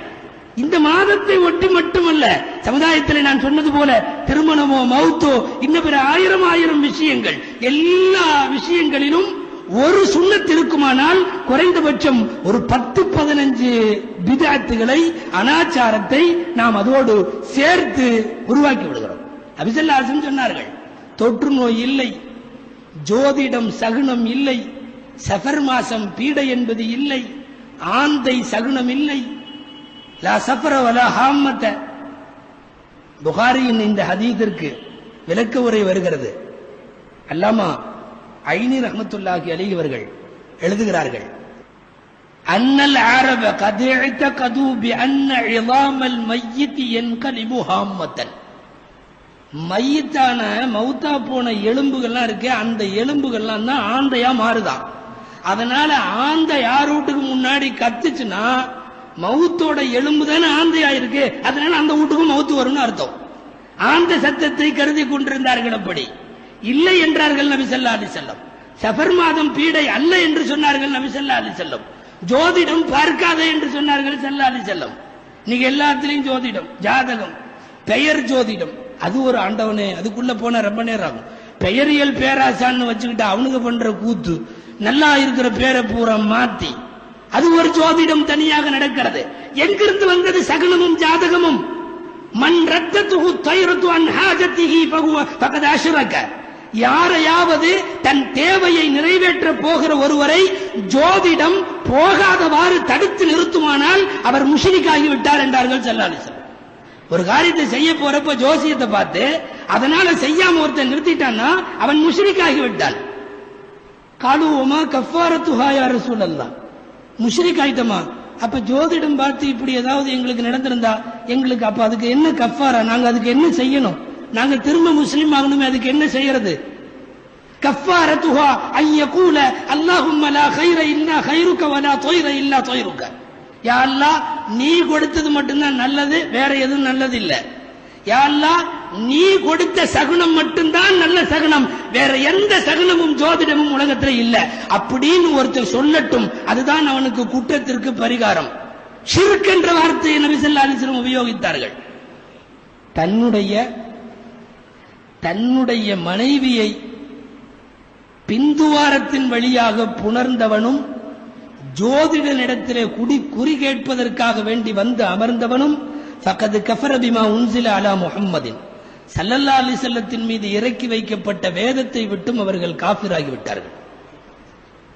இந்த மாதத்தை ஒட்டி மட்டுமல்ல, சமுதாயத்தில் நான் சொன்னது போல திருமணமோ மௌத்தோ இன்னும் பிற ஆயிரம் விஷயங்கள், எல்லா விஷயங்களிலும் ஒரு சுன்னத் இருக்குமானால் குறைந்தபட்சம் ஒரு 10-15 பித்அத்துகளை, அனாச்சாரத்தை நாம் அதோடு சேர்த்து உருவாக்கி விடுகிறோம். நபி ஸல்லல்லாஹு அலைஹி வஸல்லம் சொன்னார்கள், தொற்று நோய் இல்லை, ஜோதிடம் சகுனம் இல்லை, சஃபர் மாசம் பீடை என்பது இல்லை, ஆந்தை சகுனம் இல்லை, லா சஃபர வலா ஹாம்மத. புகாரியின் இந்த ஹதீஸிற்கு விளக்க உரை வருகிறது. அல்லாமா ஐனி ரஹ்மத்துல்லாஹி அலைஹி அவர்கள் எழுதுகிறார்கள், அன்னல் அரப கத் இஅதகது பி அன்ன இஸாமல் மய்யித் யன்கலிபு ஹாம்மத்தன். மையத்தான மௌத்தா போன எலும்புகள்லாம் இருக்கு, அந்த எலும்புகள்லாம் தான் ஆந்தையா மாறுதான். அதனால ஆந்தை யார் வீட்டுக்கு முன்னாடி கத்துச்சுன்னா மவுத்தோட எலும்பு தானே ஆந்தையா இருக்கு, அதனால அந்த வீட்டுக்கும் மவுத்து வரும்னு அர்த்தம். ஆந்த சத்தத்தை கருதி கொண்டிருந்தார்கள். அப்படி இல்லை என்றார்கள் நபி ஸல்லல்லாஹு அலைஹி வஸல்லம். சஃபர் மாதம் பீடை அல்ல என்று சொன்னார்கள் நபி ஸல்லல்லாஹு அலைஹி வஸல்லம். ஜோதிடம் பார்க்காதே என்று சொன்னார்கள் ஸல்லல்லாஹு அலைஹி வஸல்லம். நீங்க எல்லாத்திலையும் ஜோதிடம், ஜாதகம், பெயர் ஜோதிடம், அது ஒரு ஆண்டவனே, அதுக்குள்ள போன ரொம்ப நேரம் ஆகும். பெயரியல் பேராசான்னு வச்சுக்கிட்டு அவனுக்கு பண்ற கூத்து, நல்லா இருக்கிற பேரை பூரா மாத்தி, அது ஒரு ஜோதிடம் தனியாக நடக்கிறது. எங்கிருந்து வந்தது சகுனமும் ஜாதகமும்? மன் ரத்தத்துஹு தைரத்து அன் ஹாஜத்திஹி ஃபகத் அஷ்ரக. யாரையாவது தன் தேவையை நிறைவேற்ற போகிற ஒருவரை ஜோதிடம் போகாதவாறு தடுத்து நிறுத்துமானால் அவர் முஷ்ரிக் ஆகிவிட்டார் என்றார்கள் ஸல்லல்லாஹு அலைஹி வஸல்லம். ஒரு காரியத்தை செய்ய போறப்ப ஜோசியத்தை பார்த்து அதனால செய்யாம ஒருத்தன் நிறுத்திட்டான்னா அவன் முஷ்ரிக் ஆகிவிட்டான். காலுவமா கஃபாரத்துஹா யா ரசூலல்லாஹ், முஷ்ரிக் ஆயிட்டமா? அப்ப ஜோதிடம் பார்த்து இப்படி ஏதாவது எங்களுக்கு நடந்திருந்தா எங்களுக்கு அப்ப அதுக்கு என்ன கஃபாரா? நாங்க அதுக்கு என்ன செய்யணும்? நாங்க திரும்ப முஸ்லிம் ஆகணுமே, அதுக்கு என்ன செய்யறது? கஃபாரத்துஹா ஐயகூல அல்லாஹும்ம லா கைர இல்லா கைருக வலா தொய்ர இல்லா தொய்ருக. யா அல்லாஹ், நீ கொடுத்தது மட்டும்தான் நல்லது, வேற எதுவும் நல்லது இல்ல. யா அல்லாஹ், நீ கொடுத்த சகுனம் மட்டும்தான் நல்ல சகுனம், வேற எந்த சகுனமும் ஜோதிடமும் உலகத்துல இல்ல அப்படின்னு ஒருத்தர் சொல்லட்டும். அதுதான் அவனுக்கு குற்றத்திற்கு பரிகாரம். ஷிர்க் என்ற வார்த்தையை நபி ஸல்லல்லாஹு அலைஹி வஸல்லம் உபயோகித்தார்கள். தன்னுடைய மனைவியை பிந்துவாரத்தின் வழியாக புணர்ந்தவனும் ஜோதிடனிடத்திலே குறி கேட்பதற்காக வேண்டி வந்து அமர்ந்தவனும் ஃபகத் கஃபர பிமா உன்சில அலா முஹம்மதின் ஸல்லல்லாஹு அலைஹி வஸல்லத்தின் மீது இறக்கி வைக்கப்பட்ட வேதத்தை விட்டும் அவர்கள் காஃபிராகி விட்டார்கள்.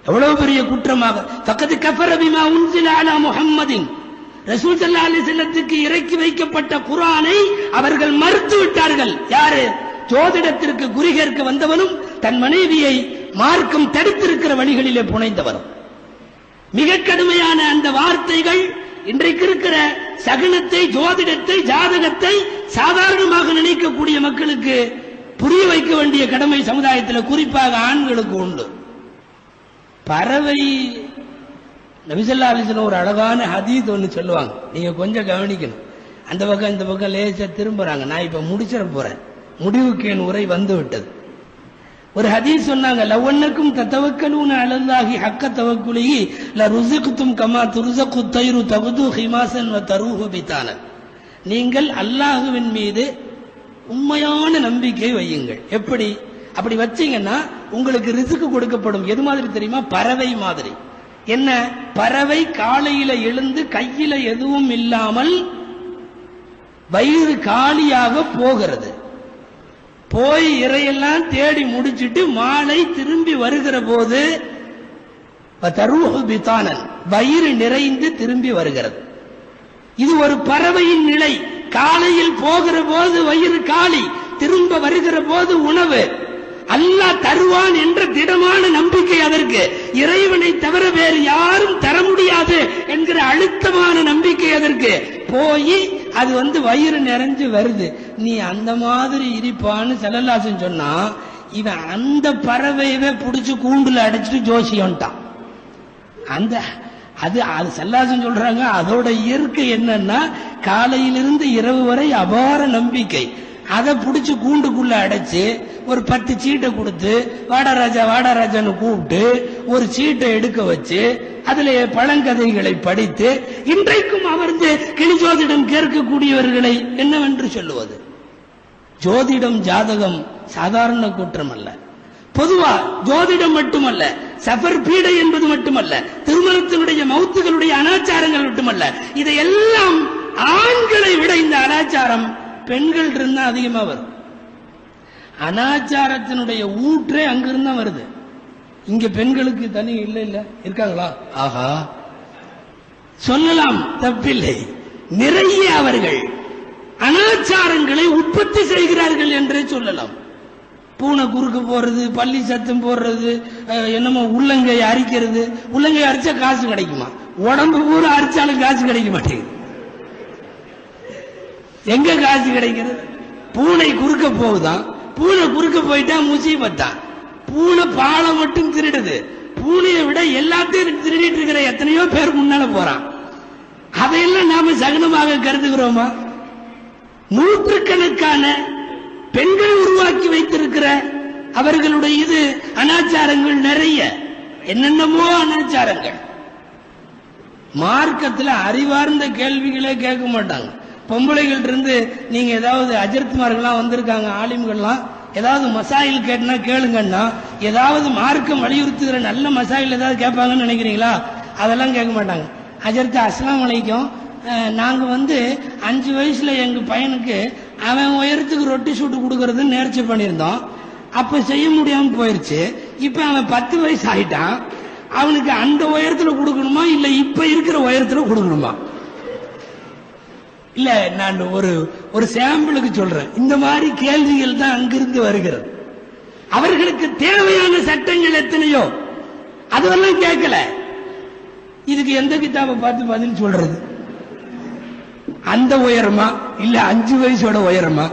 எவ்வளவு பெரிய குற்றமாக! ஃபகத் கஃபர பிமா உன்சில அலா முஹம்மதின், ரசூல் ஸல்லல்லாஹு அலைஹி வஸல்லத்துக்கு இறக்கி வைக்கப்பட்ட குர்ஆனை அவர்கள் மறுத்து விட்டார்கள். யாரு? ஜோதிடத்திற்கு குறி கேட்க வந்தவனும் தன் மனைவியை மார்க்கம் தடுத்திருக்கிற வழிகளிலே புனைந்தவனும். மிக கடுமையான அந்த வார்த்தைகள் இன்றைக்கு இருக்கிற சகுனத்தை, ஜோதிடத்தை, ஜாதகத்தை சாதாரணமாக நினைக்கக்கூடிய மக்களுக்கு புரிய வைக்க வேண்டிய கடமை சமுதாயத்தில் குறிப்பாக ஆண்களுக்கு உண்டு. பறவை, நபி ஸல்லல்லாஹு அலைஹி வஸல்லம் ஒரு அழகான ஹதீஸ் ஒன்னு சொல்லுவாங்க, நீங்க கொஞ்சம் கவனிக்கணும். அந்த பக்கம் இந்த பக்கம் லேசா திரும்புறாங்க. நான் இப்ப முடிச்சிட போறேன், முடிவுக்கு என் உரை வந்து விட்டது. ஒரு ஹதீஸ் சொன்னாங்க, லவன்னக்கும் தத்தவக்கலூன அலல்லாஹி ஹக்க தவக்குலிஹி லருஸிக்தும் கமா துர்ஸகு தைரு தகுது ஹிமாசன் வ தரூஹு பிதானன். நீங்கள் அல்லாஹ்வின் மீது உண்மையான நம்பிக்கை வையுங்கள். எப்படி? அப்படி வச்சீங்கன்னா உங்களுக்கு ரிஸ்க் கொடுக்கப்படும். எது மாதிரி தெரியுமா? பறவை மாதிரி. என்ன? பறவை காலையில எழுந்து கையில எதுவும் இல்லாமல் வயிறு காலியாக போகிறது. போய் இறையெல்லாம் தேடி முடிச்சிட்டு மாலை திரும்பி வருகிற போது தரூஹு பிதானன், வயிறு நிறைந்து திரும்பி வருகிறது. இது ஒரு பறவையின் நிலை. காலையில் போகிற போது வயிறு காலி, திரும்ப வருகிற போது உணவு. அல்லாஹ் தருவான் என்ற திடமான நம்பிக்கை அதற்கு. இறைவனை தவிர வேறு யாரும் தர முடியாது என்கிற அழுத்தமான நம்பிக்கை அதற்கு. போய் அது வயிறு நிறைஞ்சு வருது. நீ அந்த மாதிரி இருப்பான்னு ஸல்லல்லாஹு சொன்னா, இவன் அந்த பறவையவே புடிச்சு கூண்டுல அடைச்சிட்டு ஜோசியம்ட்டான். அது ஸல்லல்லாஹு சொல்றாங்க, அதோட இயற்கை என்னன்னா காலையிலிருந்து இரவு வரை அபார நம்பிக்கை. அதை புடிச்சு கூண்டுக்குள்ள அடைச்சு ஒரு 10 சீட்டை கொடுத்து வாடராஜா வாடராஜான்னு கூப்பிட்டு ஒரு சீட்டை எடுக்க வச்சு அதுல பழங்கதைகளை படித்து இன்றைக்கும் அமர்ந்து கிளிஜோதிடம் கேட்கக்கூடியவர்களை என்னவென்று சொல்லுவது? ஜோதிடம் ஜாதகம் சாதாரண குற்றம் அல்ல. பொதுவா ஜோதிடம் மட்டுமல்ல, சஃபர் பீடை என்பது மட்டுமல்ல, திருமணத்தினுடைய மௌத்துகளுடைய அனாச்சாரங்கள் மட்டுமல்ல, இதையெல்லாம் ஆண்களை விட இந்த அனாச்சாரம் பெண்கள் இருந்தா அதிகமா வரும். அனாச்சாரத்தினுடைய ஊற்றே அங்கிருந்தா வருது. இங்க பெண்களுக்கு தனி இல்ல இருக்காங்களா? ஆஹா, சொல்லலாம், தப்பில்லை. நிறைய அவர்கள் அனாச்சாரங்களை உற்பத்தி செய்கிறார்கள் என்றே சொல்லலாம். பூனை குறுக்கு போறது, பள்ளி சத்தம் போடுறது, என்னமோ உள்ளங்கை அரிக்கிறது. உள்ளங்கை அரிச்சா காசு கிடைக்குமா? உடம்பு பூரா அரிச்சாலும் காசு கிடைக்க மாட்டேங்குது. எங்க காசு கிடைக்கிறது? பூனை குறுக்க போகுதான். பூனை குறுக்க போயிட்டா முசீபத்தான். பூனை பாலை மட்டும் திருடுது. பூனையை விட எல்லாத்தையும் திருடிட்டு இருக்கிற எத்தனையோ பேர் முன்னால போறான். அதையெல்லாம் நாம சகுனமாக கருதுகிறோமா? நூற்றுக்கணக்கான பெண்கள் உருவாக்கி வைத்திருக்கிற அவர்களுடைய இது அனாச்சாரங்கள் நிறைய, என்னென்னமோ அனாச்சாரங்கள். மார்க்கத்தில் அறிவார்ந்த கேள்விகளே கேட்க மாட்டாங்க. பொம்பளைகள் இருந்து நீங்க ஏதாவது அஜர்த்மார்கள்லாம் வந்திருக்காங்க, ஆலிம்கள்லாம் ஏதாவது மசாயில் கேட்டனா கேளுங்கன்னா, ஏதாவது மார்க்கம் வலியுறுத்துகிற நல்ல மசாயில் ஏதாவது கேட்பாங்கன்னு நினைக்கிறீங்களா? அதெல்லாம் கேட்க மாட்டாங்க. ஹஜரத் அஸ்ஸலாமு அலைக்கும், நாங்க 5 வயசுல எங்க பையனுக்கு அவன் உயரத்துக்கு ரொட்டி சுட்டு கொடுக்கறதுன்னு நேர்ச்சி பண்ணியிருந்தோம். அப்ப செய்ய முடியாம போயிருச்சு. இப்ப அவன் 10 வயசு ஆயிட்டான். அவனுக்கு அந்த உயரத்துல கொடுக்கணுமா இல்ல இப்ப இருக்கிற உயரத்துல கொடுக்கணுமா? இல்ல, நான் ஒரு சாம்பிளுக்கு சொல்றேன். இந்த மாதிரி கேள்விகள் தான் அங்கிருந்து வருகிறது. அவர்களுக்கு தேவையான சட்டங்கள் எத்தனையோ அதெல்லாம் கேட்கல. இதுக்கு எந்த கிதாபை பார்த்து பதில் சொல்றது? அந்த உயரமா இல்ல 5 வயசோட உயரமா?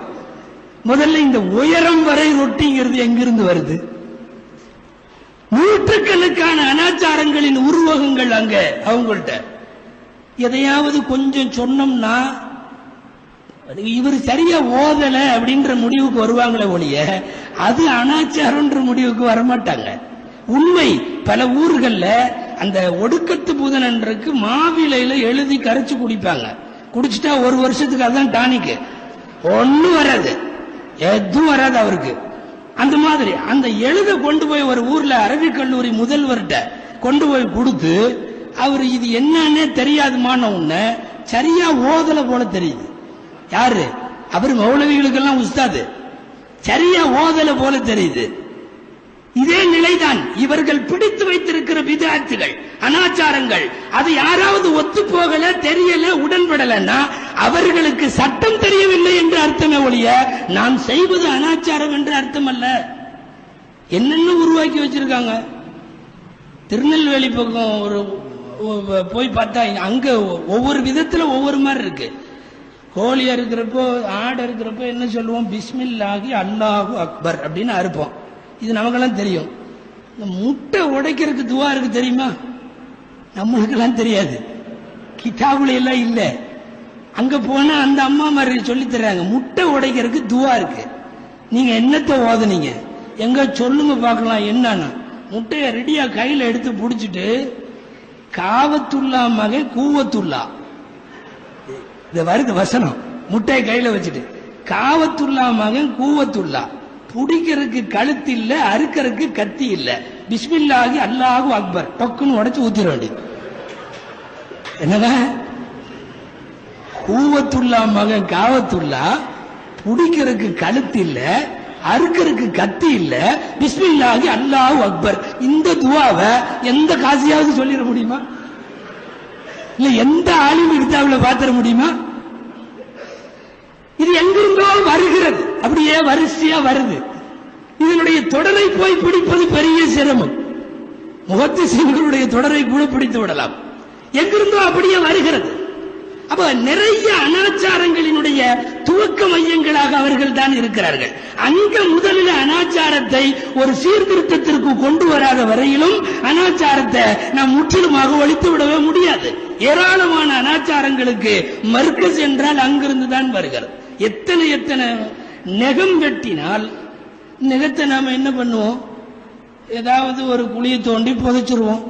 முதல்ல இந்த உயரம் வரை ரொட்டிங்கிறது எங்கிருந்து வருது? நூற்றுக்கணக்கான அனாச்சாரங்களின் உருவகங்கள் அங்க அவங்கள்ட்ட. எதையாவது கொஞ்சம் சொன்னோம்னா இவர் சரியா ஓதல அப்படின்ற முடிவுக்கு வருவாங்களே ஒழிய அது அனாச்சாரம்ன்ற முடிவுக்கு வரமாட்டாங்க. உண்மை, பல ஊர்கள்ல அந்த ஒடுக்கத்து புதனன்றைக்கு மாவிலையில எழுதி கரைச்சு குடிப்பாங்க. குடிச்சிட்டா 1 வருஷத்துக்கு அதான் டானிக்கு, ஒன்னும் வராது, எதுவும் வராது அவருக்கு. அந்த மாதிரி அந்த எழுத கொண்டு போய் ஒரு ஊர்ல அரபிக் கல்லூரி முதல்வர்கிட்ட கொண்டு போய் கொடுத்து, அவர் இது என்னன்னே தெரியாதுமான உன்ன சரியா ஓதல போல தெரியுது. யாரு அவர்? மௌலவிகளுக்கெல்லாம் உஸ்தாது. சரியா ஓதல போல தெரியுது. இதே நிலைதான் இவர்கள் பிடித்து வைத்திருக்கிற பிதாத்துகள், அனாச்சாரங்கள். அது யாராவது ஒத்து போகல, தெரியல, உடன்படலன்னா அவர்களுக்கு சட்டம் தெரியவில்லை என்று அர்த்தமே ஒழிய நாம் செய்வது அனாச்சாரம் என்று அர்த்தம் அல்ல. என்னென்ன உருவாக்கி வச்சிருக்காங்க. திருநெல்வேலி பக்கம் போய் பார்த்தா அங்க ஒவ்வொரு விதத்துல ஒவ்வொரு மாதிரி இருக்கு. கோழி அறுக்கிறப்போ, ஆடு அறுக்கிறப்போ என்ன சொல்லுவோம்? பிஸ்மில்லாஹி அல்லாஹு அக்பர் அப்படின்னு அறுப்போம். இது நமக்கெல்லாம் தெரியும். இந்த முட்டை உடைக்கிறதுக்கு துவா இருக்கு தெரியுமா? நம்மளுக்கெல்லாம் தெரியாது, கிதாபுல எல்லாம் இல்ல. அங்க போனா அந்த அம்மா மாதிரி சொல்லி தர்றாங்க, முட்டை உடைக்கிறதுக்கு துவா இருக்கு. நீங்க என்னத்தை ஓதுனீங்க? எங்க சொல்லுங்க பார்க்கலாம். என்னன்னா, முட்டையை ரெடியா கையில எடுத்து புடிச்சிட்டு காவத்துல்லா மகன் கூவத்துல்லா, இது வருது வசனம். முட்டையை கையில வச்சுட்டு காவத்துல்லா மகன் கூவத்துல்லா, புடிக்கிறதுக்கு கழுத்து இல்ல, அறுக்கிறதுக்கு கத்தி இல்ல, பிஸ்மில்லாஹி அல்லாஹு அக்பர், டக்குன்னு உடைச்சு ஊத்திர வேண்டியது. என்னங்க, கூவத்துல்லா மகன் காவத்துல்லா, புடிக்கிறதுக்கு கழுத்து இல்ல, அறுக்கிறதுக்கு கத்தி இல்ல, பிஸ்மில்லாஹி அல்லாஹு அக்பர். இந்த துவாவை எந்த காசியாவது சொல்லிட முடியுமா? இல்ல எந்த ஆளும் எடுத்தாவுல பாத்திர முடியுமா? இது எங்கிருந்தோ வருகிறது, அப்படியே வரிசையா வருது. இதனுடைய தொடரை போய் பிடிப்பது பெரிய சிரமம். முஹத்திஸீன்களுடைய தொடரை கூட பிடித்து விடலாம். எங்கிருந்தோ அப்படியே வருகிறது. அப்ப நிறைய அனாச்சாரங்களினுடைய துவக்க மையங்களாக அவர்கள் தான் இருக்கிறார்கள். அங்க முதலில் அனாச்சாரத்தை ஒரு சீர்திருத்தத்திற்கு கொண்டு வராத வரையிலும் அனாச்சாரத்தை நாம் முற்றிலுமாக ஒழித்து விடவே முடியாது. ஏராளமான அனாச்சாரங்களுக்கு மர்க்கஸ் என்றால் அங்கிருந்து தான் வருகிறது. எத்தனை எத்தனை நெகம் வெட்டினால் நெகத்தை நாம என்ன பண்ணுவோம்? ஏதாவது ஒரு குழியை தோண்டி புதைச்சிருவோம்.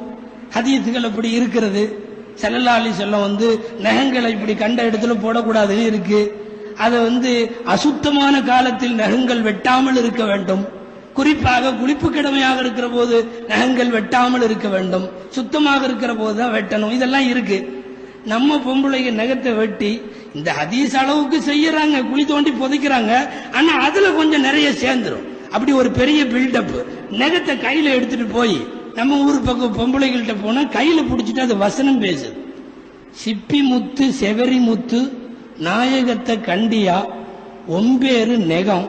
ஹதீஸ்கள் அப்படி இருக்கிறது. ஸல்லல்லாஹு அலைஹி வஸல்லம் நகங்களை இப்படி கண்ட இடத்துல போடக்கூடாதுன்னு இருக்கு. அதை அசுத்தமான காலத்தில் நகங்கள் வெட்டாமல் இருக்க வேண்டும். குறிப்பாக குளிப்பு கிழமையாக இருக்கிற போது நகங்கள் வெட்டாமல் இருக்க வேண்டும். சுத்தமாக இருக்கிற போது தான் வெட்டணும். இதெல்லாம் இருக்கு. நம்ம பொம்பளைங்க நகத்தை வெட்டி இந்த ஹதீஸ் அளவுக்கு செய்யறாங்க, குழி தோண்டி புதைக்கிறாங்க. ஆனா அதுல கொஞ்சம் நிறைய சேர்ந்துரும். அப்படி ஒரு பெரிய பில்டப். நகத்தை கையில எடுத்துட்டு போய் நம்ம ஊர் பக்கம் பொம்பளைகள்கிட்ட போனா கையில பிடிச்சிட்டு அது வசனம் பேசுது. சிப்பி முத்து செவரி முத்து நாயகத்தை கண்டியா, ஒம்பேரு நெகம்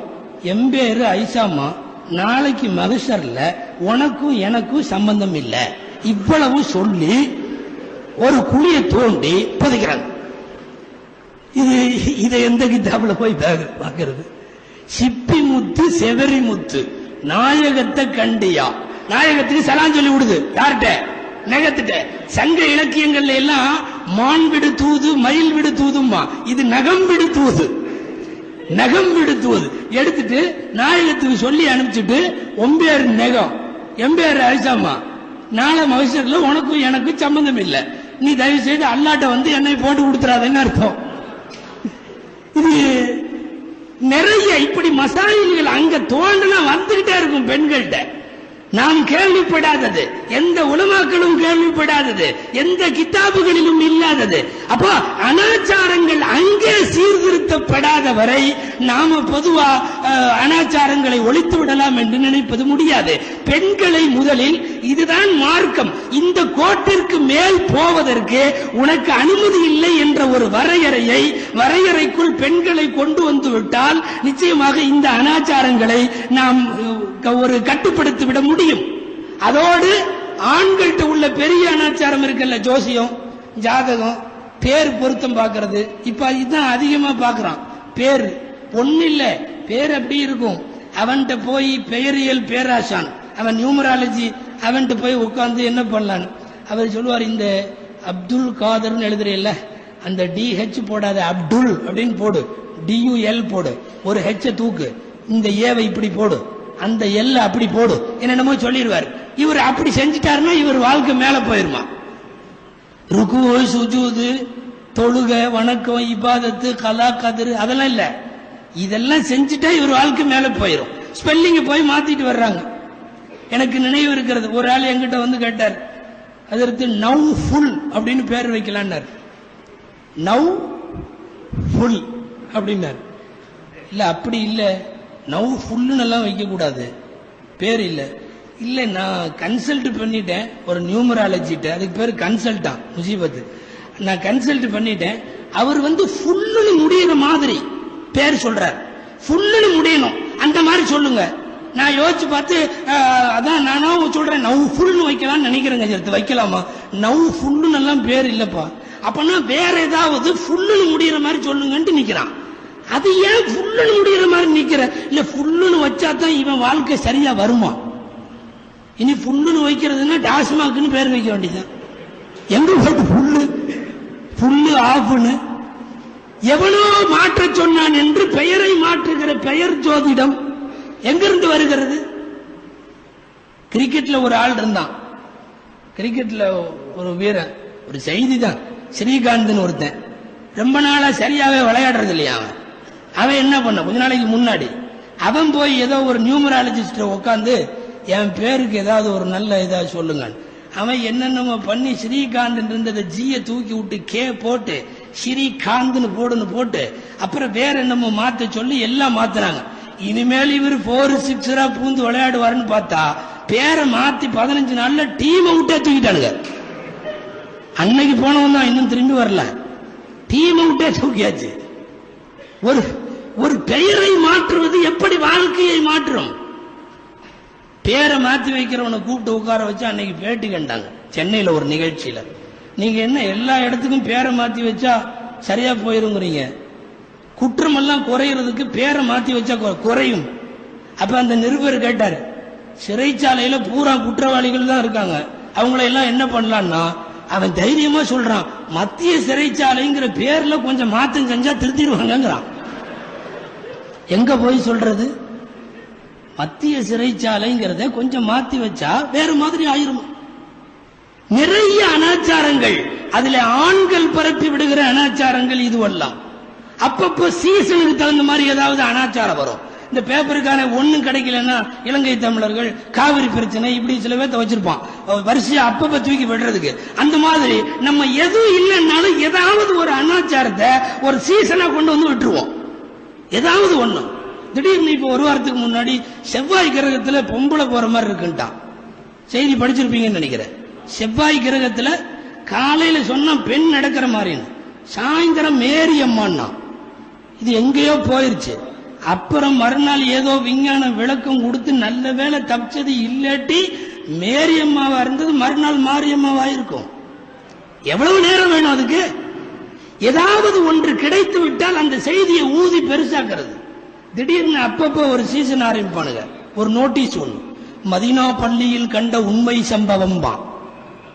எம்பேரு ஐசாமா, நாளைக்கு மகசர்ல உனக்கும் எனக்கும் சம்பந்தம் இல்ல, இவ்வளவு சொல்லி ஒரு குழியை தோண்டி புதைக்கிறாங்க. இதை எந்த கிதாபுல போய் பார்க்கிறது? சிப்பி முத்து செவரி முத்து நாயகத்தை கண்டியா, நாயகத்துக்கு சலாம் சொல்லி விடுது. யார்கிட்ட? நகத்துட்ட. சங்க இலக்கியங்கள்ல எல்லாம் மான் விடு தூது, மயில் விடு தூதுமா. இது நகம் விடு தூது, நகம் விடு தூது எடுத்துட்டு நாயகத்துக்கு சொல்லி அனுப்பிச்சுட்டு, ஒம்பேர் நெகம் எம்பேர் ஐசாமா, நாளை மகசர்ல உனக்கும் எனக்கும் சம்பந்தம் இல்ல, நீ தயவு செய்து அல்லாட்ட என்னை போட்டு கொடுத்துறாதுன்னு அர்த்தம். இது நிறைய இப்படி மசாயில்கள் அங்க தோன்றனா வந்துகிட்டே இருக்கும் பெண்கள்கிட்ட. நாம் கேள்விப்படாதது, எந்த உலமாக்களும் கேள்விப்படாதது, எந்த கிதாபுகளிலும் இல்லாதது. அப்போ அனாச்சாரங்கள் அங்கே சீர்திருத்தப்படாத வரை நாம பொதுவா அனாச்சாரங்களை ஒழித்து விடலாம் என்று நினைப்பது முடியாது. பெண்களை முதலில் இதுதான் மார்க்கம், இந்த கோட்டிற்கு மேல் போவதற்கு உனக்கு அனுமதி இல்லை என்ற ஒரு வரையறைக்குள் பெண்களை கொண்டு வந்து விட்டால் நிச்சயமாக இந்த அனாச்சாரங்களை நாம் ஒரு கட்டுப்படுத்தி விட முடியும். அதோடு ஆண்கள்கிட்ட உள்ள பெரிய அனாச்சாரம் இருக்குல்ல, ஜோசியம், ஜாதகம், பேர் பொருத்தம் பார்க்கிறது. இப்ப இதுதான் அதிகமா பார்க்கிறான். பேர் ஒண்ணு இல்ல, பேர் அப்படி இருக்கும். அவன்கிட்ட போய் பெயரியல் பேராசான், அவன் நியூமராலஜி, அவன்கிட்ட போய் உட்கார்ந்து என்ன பண்ணலான்னு அவர் சொல்லுவார், இந்த அப்துல் காதர்னு எழுதுறீல்ல, அந்த DH போடாத, அப்துல் அப்படின்னு போடு, DUL போடு, ஒரு H தூக்கு, இந்த ஏவை இப்படி போடு, அந்த எல்ல அப்படி போடு, என்னென்னமோ சொல்லிடுவார். இவர் அப்படி செஞ்சுட்டாருன்னா இவர் வாழ்க்கை மேல போயிருமா. ருக்கு, சுஜூது, தொழுக, வணக்கம், இபாதத்து, கலா, கதிர் அதெல்லாம் இல்ல. இதெல்லாம் செஞ்சுட்டா இவர் வாழ்க்கை மேல போயிரும். ஸ்பெல்லிங் போய் மாத்திட்டு வர்றாங்க. எனக்கு நினைவு இருக்கிறது, ஒரு ஆள் என்கிட்ட வந்து கேட்டார், அதற்கு நவ் ஃபுல் அப்படின்னு பேர் வைக்கலான்னார். நவ் ஃபுல் அப்படின்னார். இல்ல அப்படி இல்ல, நவ் ஃபுல்லுன்னு எல்லாம் வைக்க கூடாது, பேர் இல்ல. இல்ல நான் கன்சல்ட் பண்ணிட்டேன் ஒரு நியூமராலஜிட்ட, அதுக்கு பேர் கன்சல்டா, முசீபத்து. நான் கன்சல்ட் பண்ணிட்டேன், அவர் வந்து ஃபுல்லுன்னு முடியிற மாதிரி பேர் சொல்றார். ஃபுல்லுன்னு முடியணும் அந்த மாதிரி சொல்லுங்க. நான் யோசிச்சு பார்த்து அதான் நானும் சொல்றேன், நவ் ஃபுல்னு வைக்கலாம்னு நினைக்கிறேங்க. சேர்த்து வைக்கலாமா? நவ் ஃபுல்லுன்னு எல்லாம் பேர் இல்லப்பா. அப்பனா வேற ஏதாவது ஃபுல்லுன்னு முடியிற மாதிரி சொல்லுங்கன்ட்டு நிக்கிறான். அது ஏன் ஃபுல்லுன்னு முடிகிற மாதிரி நிக்கிற? இல்ல ஃபுல்லுன்னு வச்சா தான் இவன் வாழ்க்கை சரியா வருமா? இனி ஃபுல்லுன்னு வைக்கிறதுன்னா டாஸ்மாக்னு பேர் வைக்க வேண்டியதான். எங்க போட்டு ஃபுல்லு ஆஃப்னு எவனோ மாற்ற சொன்னான் என்று பெயரை மாற்றுகிற பெயர் ஜோதிடம் எங்கிருந்து வருகிறது? கிரிக்கெட்ல ஒரு ஆள் இருந்தான், கிரிக்கெட்ல ஒரு வீரன், ஒரு செய்தி தான், ஸ்ரீகாந்த் ஒருத்தன் ரொம்ப நாளா சரியாவே விளையாடுறது இல்லையா. அவன் என்ன பண்ண, கொஞ்ச நாளைக்கு முன்னாடி அவன் போய் ஏதோ ஒரு நியூமராலஜிஸ்ட் உட்காந்து என் பேருக்கு ஏதாவது ஒரு நல்ல ஏதாவது சொல்லுங்க. அவன் என்னென்னமோ பண்ணி ஸ்ரீகாந்த் இருந்ததை ஜிய தூக்கி விட்டு கே போட்டு ஸ்ரீகாந்த்னு போட்டு அப்புறம் வேற என்னமோ மாத்த சொல்லி எல்லாம் மாத்துறாங்க. இனிமேல் இவர் 4-6 பூந்து விளையாடுவாருன்னு பார்த்தா பேரை மாத்தி 15 நாள்ல டீம் அவுட்டே தூக்கிட்டானுங்க. அன்னைக்கு போனவன் தான் இன்னும் திரும்பி வரல, டீம் அவுட்டே தூக்கியாச்சு. ஒரு பெயரை மாற்றுவது எப்படி வாழ்க்கையை மாற்றும்? பேரை மாத்தி வைக்கிறவனை கூப்பிட்டு உட்கார வச்சு அன்னைக்கு பேட்டி கண்டாங்க சென்னையில ஒரு நிகழ்ச்சியில. நீங்க என்ன எல்லா இடத்துக்கும் பேரை மாத்தி வச்சா சரியா போயிருங்கிறீங்க, குற்றம் எல்லாம் குறையிறதுக்கு பேரை மாத்தி வச்சா குறையும். அப்ப அந்த நிருபர் கேட்டாரு, சிறைச்சாலையில பூரா குற்றவாளிகள் தான் இருக்காங்க, அவங்களை எல்லாம் என்ன பண்ணலாம்னா, அவன் தைரியமா சொல்றான், மத்திய சிறைச்சாலைங்கிற பேர்ல கொஞ்சம் மாற்றம் செஞ்சா திருத்திடுவாங்கிறான். எங்க போய் சொல்றது? மத்திய சிறைச்சாலைங்கிறத கொஞ்சம் மாத்தி வச்சா வேற மாதிரி ஆயிரும். நிறைய அனாச்சாரங்கள், அதுல ஆண்கள் பரப்பி விடுகிற அனாச்சாரங்கள் இதுவெல்லாம். அப்பப்போ சீசனுக்கு தகுந்த மாதிரி ஏதாவது அனாச்சாரம் வரும். இந்த பேப்பருக்கான ஒண்ணும் கிடைக்கலன்னா இலங்கை தமிழர்கள், காவிரி பிரச்சனை, இப்படி சில பேர்த்த வச்சிருப்பான் வரிசையா அப்பப்ப தூக்கி விடுறதுக்கு. அந்த மாதிரி நம்ம எதுவும் இல்லைன்னாலும் ஏதாவது ஒரு அனாச்சாரத்தை ஒரு சீசனா கொண்டு வந்து விட்டுருவோம். ஏதாவது ஒண்ணு திடீர்னு இப்ப ஒரு வாரத்துக்கு முன்னாடி செவ்வாய் கிரகத்துல பொம்பளை போற மாதிரி இருக்குன்ட்டான். செய்தி படிச்சிருப்பீங்கன்னு நினைக்கிறேன். செவ்வாய் கிரகத்துல காலையில சொன்னா பெண் நடக்கிற மாதிரின்னு, சாயந்தரம் மேரி அம்மான்னா. இது எங்கேயோ போயிருச்சு. அப்புறம் மறுநாள் ஏதோ விஞ்ஞான விளக்கம் கொடுத்து நல்ல வேலை தப்பிச்சது, இல்லாட்டி மேரி அம்மாவா இருந்தது மறுநாள் மாரியம்மாவா இருக்கும். எவ்வளவு நேரம் வேணும் அதுக்கு? ஏதாவது ஒன்று கிடைத்து விட்டால் அந்த செய்தியை ஊதி பெருசாக்குறது. திடீர்னு அப்பப்போ ஒரு சீசன் ஆரம்பிப்பானுங்க. ஒரு நோட்டீஸ் ஒண்ணு, மதீனா பள்ளியில் கண்ட உண்மை சம்பவம் பா.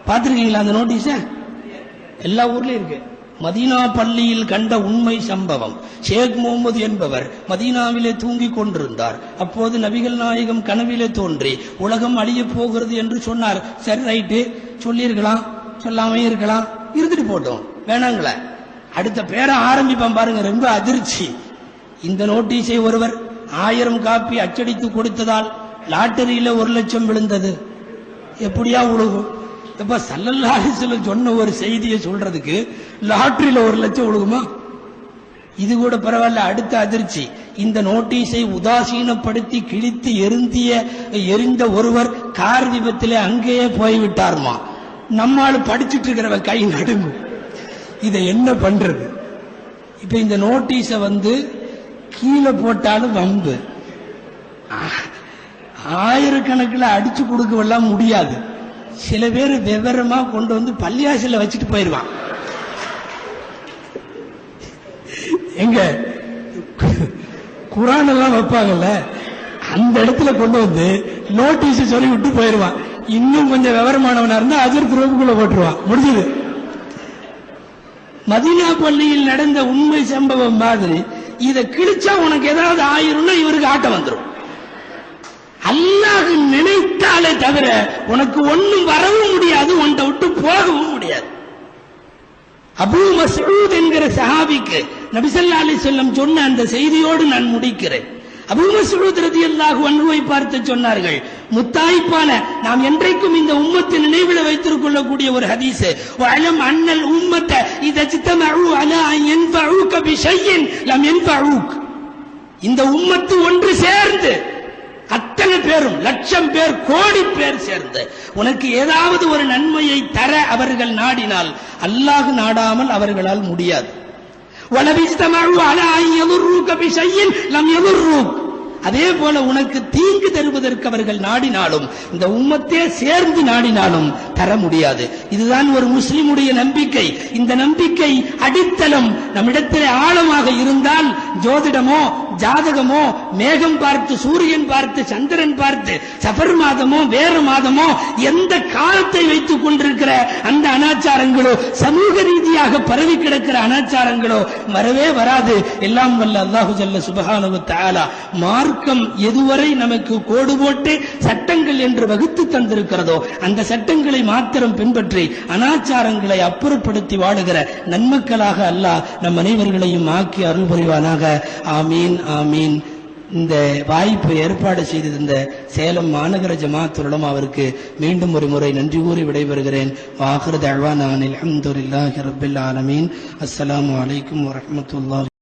பாத்திருக்கீங்களா அந்த நோட்டீஸ? எல்லா ஊர்லயும் இருக்கு. மதீனா பள்ளியில் கண்ட உண்மை சம்பவம். ஷேக் முகமது என்பவர் மதீனாவிலே தூங்கிக் கொண்டிருந்தார். அப்போது நபிகள் நாயகம் கனவிலே தோன்றி உலகம் அழிய போகிறது என்று சொன்னார். சரி, ரைட்டு, சொல்லியிருக்கலாம், சொல்லாம இருக்கலாம், இருந்துட்டு போட்டோம், வேணாங்கள. அடுத்த பேரை ஆரம்பிப்பான் பாருங்க, ரொம்ப அதிர்ச்சி. இந்த நோட்டீஸை ஒருவர் 1000 காப்பி அச்சடித்து கொடுத்ததால் லாட்டரியில 1 லட்சம் விழுந்தது, எப்படியா உழுகும்? இப்ப ஸல்லல்லாஹு அலைஹி வஸல்லம் சொன்ன ஒரு செய்தியை சொல்றதுக்கு லாட்டரியில 1 லட்சம் உழுகுமா? இது கூட பரவாயில்ல. அடுத்த அதிர்ச்சி, இந்த நோட்டீஸை உதாசீனப்படுத்தி கிழித்து எரிந்த ஒருவர் கார் விபத்திலே அங்கேயே போய்விட்டார்மா. நம்மால் படிச்சுட்டு இருக்கிறவ கை நடுங்கும். இதை என்ன பண்றது? இப்ப இந்த நோட்டீஸை கீழே போட்டாலும் வம்பு, ஆயிரக்கணக்கில் அடிச்சு கொடுக்கலாம் முடியாது. சில பேர் விவரமா கொண்டு பள்ளியாசல வச்சுட்டு போயிருவான். எங்க குர்ஆன் எல்லாம் வைப்பாங்கல்ல, அந்த இடத்துல கொண்டு நோட்டீஸ் சொல்லி விட்டு போயிருவான். இன்னும் கொஞ்சம் விவரமானவனா இருந்தா அஜர் குரூப்புக்குள்ள போட்டுருவான். முடிஞ்சது. மதீனா பள்ளியில் நடந்த உண்மை சம்பவம் மாதிரி இதை கிழிச்சா உனக்கு ஏதாவது ஆயிரும்னா இவருக்கு ஆட்டம் வந்துடும். அல்லாஹ் நினைத்தாலே தவிர உனக்கு ஒண்ணும் வரவும் முடியாது, உன்னை விட்டு போகவும் முடியாது. அபூ மஸ்ஊத் என்கிற சஹாபிக்கு நபி ஸல்லல்லாஹு அலைஹி வஸல்லம் சொன்ன அந்த செய்தியோடு நான் முடிக்கிறேன். அபூ மஸ்ஊத் ரலியல்லாஹு அன்ஹுவை பார்த்து சொன்னார்கள், முத்தாய்ப்பான நாம் என்றைக்கும் இந்த உம்மத்தை நினைவில் வைத்துக் கொள்ளக்கூடிய ஒரு ஹதீஸ், வஅலம் அன்னல் உம்மத இதா ஜ்தமஉ அலா அன் யன்ஃபஊக பிஷைஇன் லம் யன்ஃபஊக். இந்த உம்மத்து ஒன்று சேர்ந்து, அத்தனை பேரும், லட்சம் பேர், கோடி பேர் சேர்ந்து உனக்கு ஏதாவது ஒரு நன்மையை தர அவர்கள் நாடினால் அல்லாஹ் நாடாமல் அவர்களால் முடியாது. வலபிஸ்தமஉ அலா அன் யதுர்ருக பிஷைஇன் லம் யதுர்ருக். அதே போல உனக்கு தீங்கு தருவதற்கு அவர்கள் நாடினாலும், இந்த உம்மத்தே சேர்ந்து நாடினாலும் தர முடியாது. இதுதான் ஒரு முஸ்லிமுடைய நம்பிக்கை. இந்த நம்பிக்கை அடித்தளம் நம்மிடத்தில் ஆழமாக இருந்தால் ஜோதிடமோ ஜாதகமோ மேகம் பார்த்து சூரியன் பார்த்து சந்திரன் பார்த்து சஃபர் மாதமோ வேறு மாதமோ எந்த காலத்தை வைத்துக் கொண்டிருக்கிற அந்த அனாச்சாரங்களோ சமூக ரீதியாக பரவி கிடக்கிற அனாச்சாரங்களோ வரவே வராது. எல்லாம் வல்ல அல்லாஹு ஜல்ல சுப்ஹானஹு வ தஆலா மார்க்கம் எதுவரை நமக்கு கோடு போட்டு சட்டங்கள் என்று வகுத்து தந்திருக்கிறதோ அந்த சட்டங்களை மாத்திரம் பின்பற்றி அனாச்சாரங்களை அப்புறப்படுத்தி வாழுகிற நன்மக்களாக அல்லாஹ் நம் அனைவர்களையும் ஆக்கி அருள் புரிவானாக. ஆமீன் ஆமீன். இந்த வாய்ப்பை ஏற்பாடு செய்திருந்த சேலம் மாநகர ஜமாஅத்துல் உலமா அவருக்கு மீண்டும் ஒரு முறை நன்றி கூறி விடைபெறுகிறேன். வாஹிரு தஅவானா அல்ஹம்துலில்லாஹி ரப்பில் ஆலமீன். அஸ்ஸலாமு அலைக்கும் வரஹ்மத்துல்லாஹி